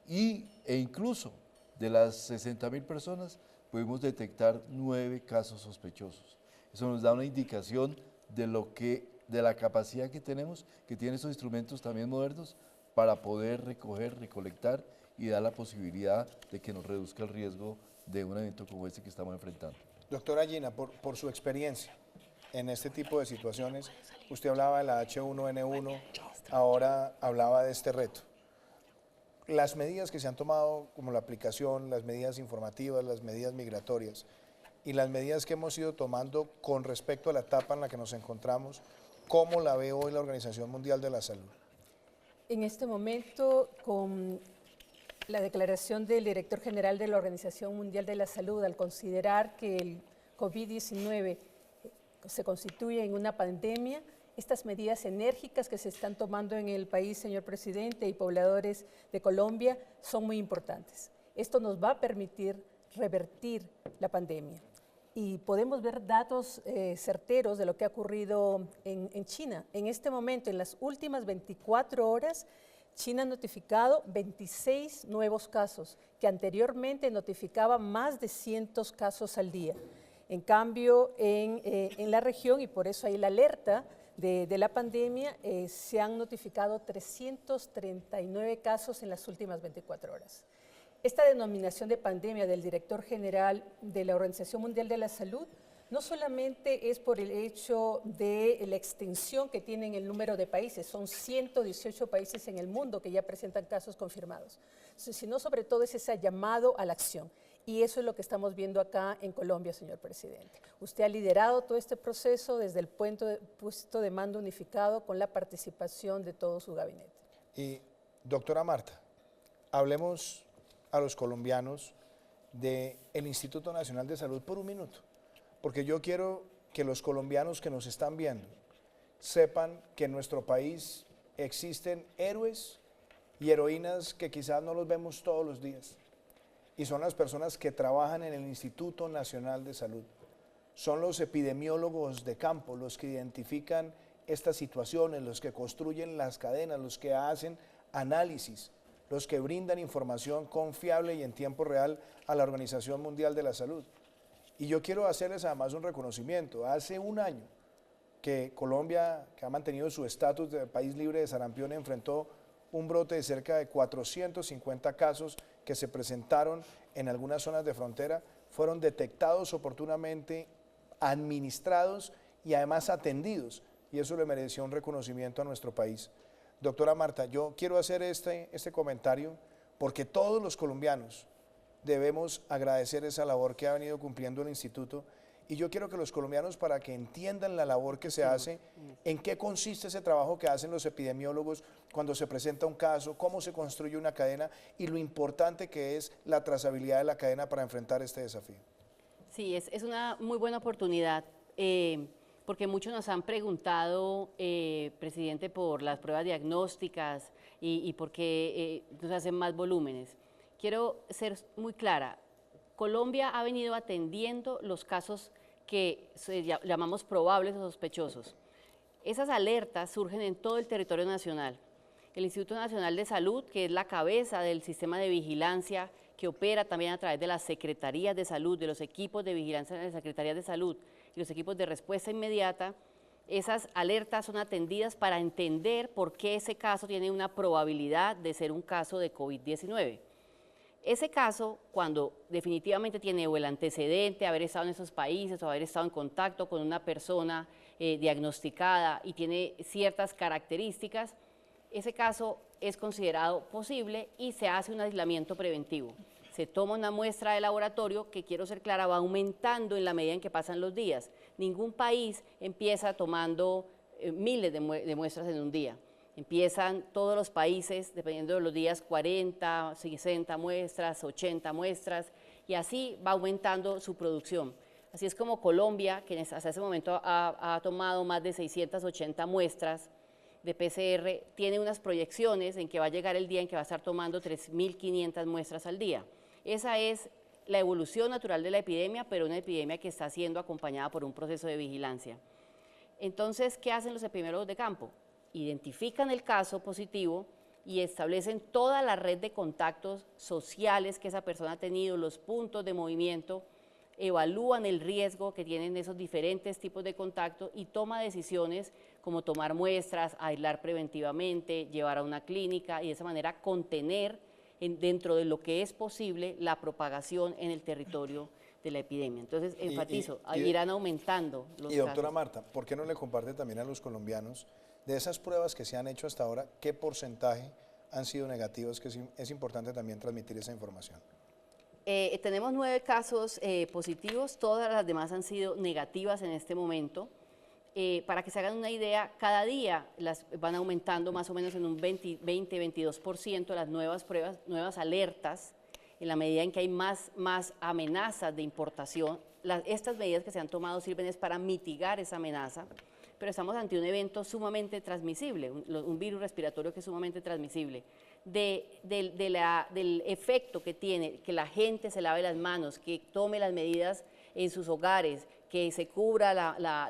E incluso De las 60.000 personas, pudimos detectar 9 casos sospechosos. Eso nos da una indicación de la capacidad que tenemos, que tienen estos instrumentos también modernos, para poder recoger, recolectar y dar la posibilidad de que nos reduzca el riesgo de un evento como este que estamos enfrentando. Doctora Gina, por su experiencia en este tipo de situaciones, usted hablaba de la H1N1, ahora hablaba de este reto. Las medidas que se han tomado, como la aplicación, las medidas informativas, las medidas migratorias y las medidas que hemos ido tomando con respecto a la etapa en la que nos encontramos, ¿cómo la ve hoy la Organización Mundial de la Salud? En este momento, con la declaración del director general de la Organización Mundial de la Salud, al considerar que el COVID-19 se constituye en una pandemia, estas medidas enérgicas que se están tomando en el país, señor presidente, y pobladores de Colombia, son muy importantes. Esto nos va a permitir revertir la pandemia. Y podemos ver datos certeros de lo que ha ocurrido en China. En este momento, en las últimas 24 horas, China ha notificado 26 nuevos casos, que anteriormente notificaba más de 100 casos al día. En cambio, en la región, y por eso hay la alerta de la pandemia, se han notificado 339 casos en las últimas 24 horas. Esta denominación de pandemia del director general de la Organización Mundial de la Salud no solamente es por el hecho de la extensión que tienen el número de países, son 118 países en el mundo que ya presentan casos confirmados, sino sobre todo es ese llamado a la acción. Y eso es lo que estamos viendo acá en Colombia, señor presidente. Usted ha liderado todo este proceso desde el puesto de mando unificado con la participación de todo su gabinete. Y, doctora Marta, hablemos a los colombianos del Instituto Nacional de Salud por un minuto, porque yo quiero que los colombianos que nos están viendo sepan que en nuestro país existen héroes y heroínas que quizás no los vemos todos los días, y son las personas que trabajan en el Instituto Nacional de Salud. Son los epidemiólogos de campo, los que identifican estas situaciones, los que construyen las cadenas, los que hacen análisis, los que brindan información confiable y en tiempo real a la Organización Mundial de la Salud. Y yo quiero hacerles además un reconocimiento. Hace un año que Colombia, que ha mantenido su estatus de país libre de sarampión, enfrentó un brote de cerca de 450 casos que se presentaron en algunas zonas de frontera, fueron detectados oportunamente, administrados y además atendidos. Y eso le mereció un reconocimiento a nuestro país. Doctora Marta, yo quiero hacer este comentario porque todos los colombianos debemos agradecer esa labor que ha venido cumpliendo el instituto, y yo quiero que los colombianos, para que entiendan la labor que se hace, en qué consiste ese trabajo que hacen los epidemiólogos cuando se presenta un caso, cómo se construye una cadena y lo importante que es la trazabilidad de la cadena para enfrentar este desafío. Sí, es una muy buena oportunidad. Porque muchos nos han preguntado, presidente, por las pruebas diagnósticas y por qué nos hacen más volúmenes. Quiero ser muy clara, Colombia ha venido atendiendo los casos que llamamos probables o sospechosos. Esas alertas surgen en todo el territorio nacional. El Instituto Nacional de Salud, que es la cabeza del sistema de vigilancia, que opera también a través de las secretarías de salud, de los equipos de vigilancia de las secretarías de salud y los equipos de respuesta inmediata, esas alertas son atendidas para entender por qué ese caso tiene una probabilidad de ser un caso de COVID-19. Ese caso, cuando definitivamente tiene o el antecedente de haber estado en esos países o haber estado en contacto con una persona diagnosticada y tiene ciertas características, ese caso es considerado posible y se hace un aislamiento preventivo. Se toma una muestra de laboratorio que, quiero ser clara, va aumentando en la medida en que pasan los días. Ningún país empieza tomando miles de muestras en un día. Empiezan todos los países, dependiendo de los días, 40, 60 muestras, 80 muestras, y así va aumentando su producción. Así es como Colombia, que hasta ese momento ha tomado más de 680 muestras de PCR, tiene unas proyecciones en que va a llegar el día en que va a estar tomando 3.500 muestras al día. Esa es la evolución natural de la epidemia, pero una epidemia que está siendo acompañada por un proceso de vigilancia. Entonces, ¿qué hacen los epidemiólogos de campo? Identifican el caso positivo, y establecen toda la red de contactos sociales que esa persona ha tenido, los puntos de movimiento, evalúan el riesgo que tienen esos diferentes tipos de contacto y toma decisiones como tomar muestras, aislar preventivamente, llevar a una clínica y de esa manera contener dentro de lo que es posible la propagación en el territorio de la epidemia. Entonces, enfatizo, irán aumentando los casos. Y doctora Marta, ¿por qué no le comparte también a los colombianos de esas pruebas que se han hecho hasta ahora, qué porcentaje han sido negativos? Que es importante también transmitir esa información. Tenemos 9 casos positivos, todas las demás han sido negativas en este momento. Para que se hagan una idea, cada día las van aumentando más o menos en un 20-22% las nuevas pruebas, nuevas alertas, en la medida en que hay más amenazas de importación. Estas medidas que se han tomado sirven es para mitigar esa amenaza, pero estamos ante un evento sumamente transmisible, un virus respiratorio que es sumamente transmisible. Del efecto que tiene, que la gente se lave las manos, que tome las medidas en sus hogares, que se cubra la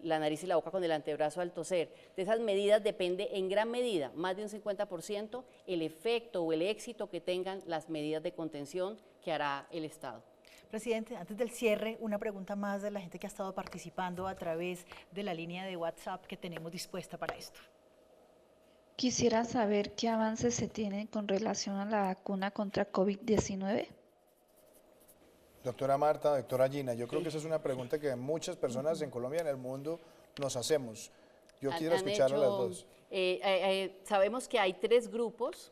nariz y la boca con el antebrazo al toser. De esas medidas depende en gran medida, más de un 50%, el efecto o el éxito que tengan las medidas de contención que hará el Estado. Presidente, antes del cierre, una pregunta más de la gente que ha estado participando a través de la línea de WhatsApp que tenemos dispuesta para esto. Quisiera saber qué avances se tienen con relación a la vacuna contra COVID-19. Doctora Marta, doctora Gina, yo creo que esa es una pregunta que muchas personas en Colombia y en el mundo nos hacemos. Yo quiero escuchar a las dos. Sabemos que hay 3 grupos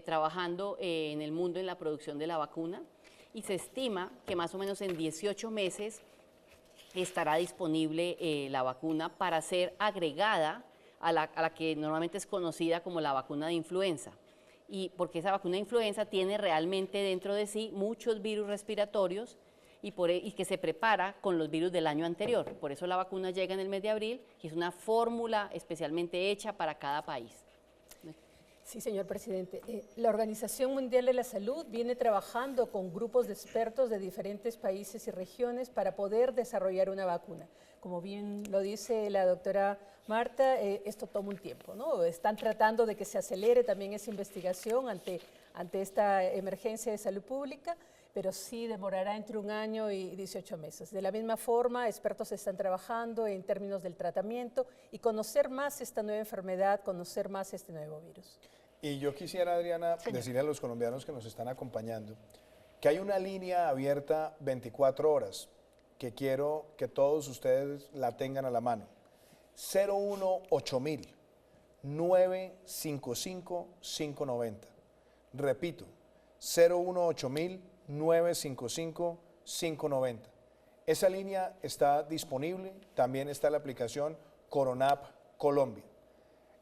trabajando en el mundo en la producción de la vacuna y se estima que más o menos en 18 meses estará disponible la vacuna para ser agregada a la que normalmente es conocida como la vacuna de influenza. Y porque esa vacuna de influenza tiene realmente dentro de sí muchos virus respiratorios y que se prepara con los virus del año anterior. Por eso la vacuna llega en el mes de abril y es una fórmula especialmente hecha para cada país. Sí, señor presidente. La Organización Mundial de la Salud viene trabajando con grupos de expertos de diferentes países y regiones para poder desarrollar una vacuna. Como bien lo dice la doctora Marta, esto toma un tiempo, ¿no? Están tratando de que se acelere también esa investigación ante esta emergencia de salud pública, pero sí demorará entre 1 año y 18 meses. De la misma forma, expertos están trabajando en términos del tratamiento y conocer más esta nueva enfermedad, conocer más este nuevo virus. Y yo quisiera, Adriana, decirle a los colombianos que nos están acompañando que hay una línea abierta 24 horas que quiero que todos ustedes la tengan a la mano. 018.000 955 590. Repito, 018.000 955 590. Esa línea está disponible, también está la aplicación Coronap Colombia.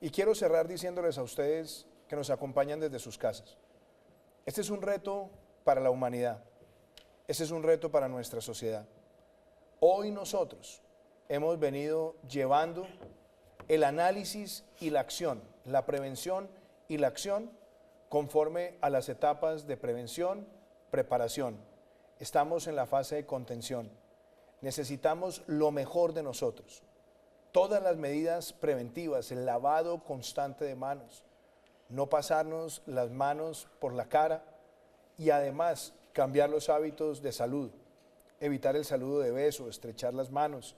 Y quiero cerrar diciéndoles a ustedes que nos acompañan desde sus casas. Este es un reto para la humanidad, este es un reto para nuestra sociedad. Hoy nosotros hemos venido llevando el análisis y la acción, la prevención y la acción conforme a las etapas de prevención, preparación. Estamos en la fase de contención. Necesitamos lo mejor de nosotros. Todas las medidas preventivas, el lavado constante de manos, no pasarnos las manos por la cara y además cambiar los hábitos de salud, evitar el saludo de beso, estrechar las manos,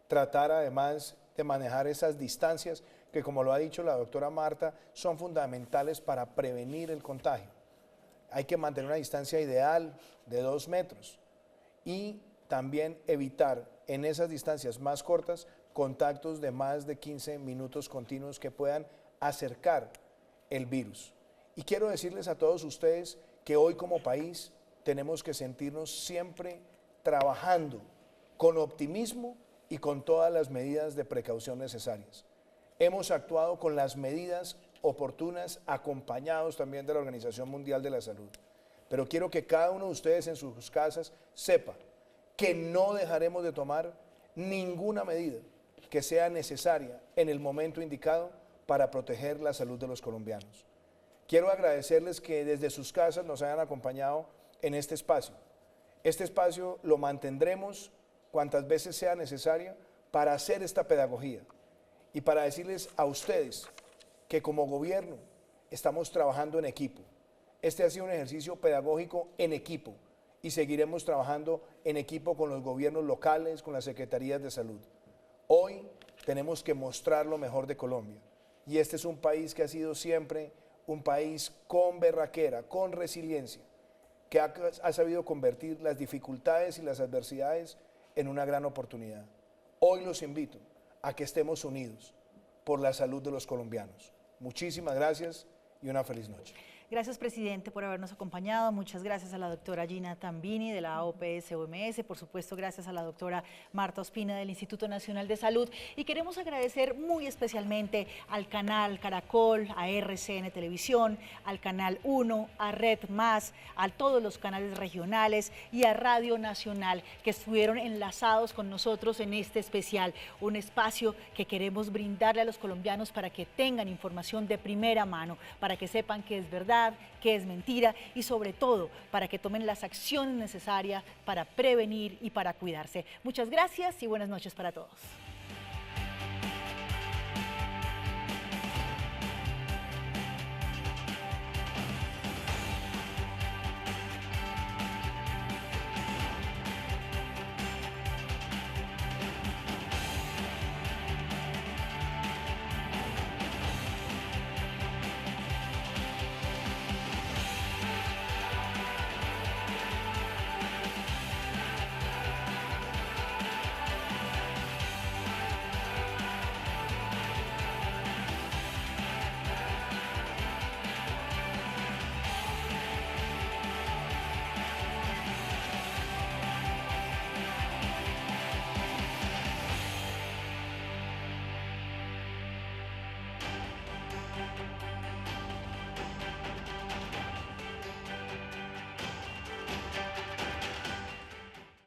tratar además de manejar esas distancias que, como lo ha dicho la doctora Marta, son fundamentales para prevenir el contagio. Hay que mantener una distancia ideal de 2 metros y también evitar en esas distancias más cortas contactos de más de 15 minutos continuos que puedan acercar el virus. Y quiero decirles a todos ustedes que hoy como país tenemos que sentirnos siempre trabajando con optimismo y con todas las medidas de precaución necesarias. Hemos actuado con las medidas oportunas, acompañados también de la Organización Mundial de la Salud. Pero quiero que cada uno de ustedes en sus casas sepa que no dejaremos de tomar ninguna medida que sea necesaria en el momento indicado para proteger la salud de los colombianos. Quiero agradecerles que desde sus casas nos hayan acompañado en este espacio. Este espacio lo mantendremos cuantas veces sea necesaria para hacer esta pedagogía y para decirles a ustedes que como gobierno estamos trabajando en equipo. Este ha sido un ejercicio pedagógico en equipo y seguiremos trabajando en equipo con los gobiernos locales, con las secretarías de salud. Hoy tenemos que mostrar lo mejor de Colombia y este es un país que ha sido siempre un país con berraquera, con resiliencia, que ha sabido convertir las dificultades y las adversidades en una gran oportunidad. Hoy los invito a que estemos unidos por la salud de los colombianos. Muchísimas gracias y una feliz noche. Gracias, presidente, por habernos acompañado. Muchas gracias a la doctora Gina Tambini de la OPS-OMS. Por supuesto, gracias a la doctora Marta Ospina del Instituto Nacional de Salud. Y queremos agradecer muy especialmente al canal Caracol, a RCN Televisión, al Canal 1, a Red Más, a todos los canales regionales y a Radio Nacional que estuvieron enlazados con nosotros en este especial. Un espacio que queremos brindarle a los colombianos para que tengan información de primera mano, para que sepan que es verdad, que es mentira y sobre todo para que tomen las acciones necesarias para prevenir y para cuidarse. Muchas gracias y buenas noches para todos.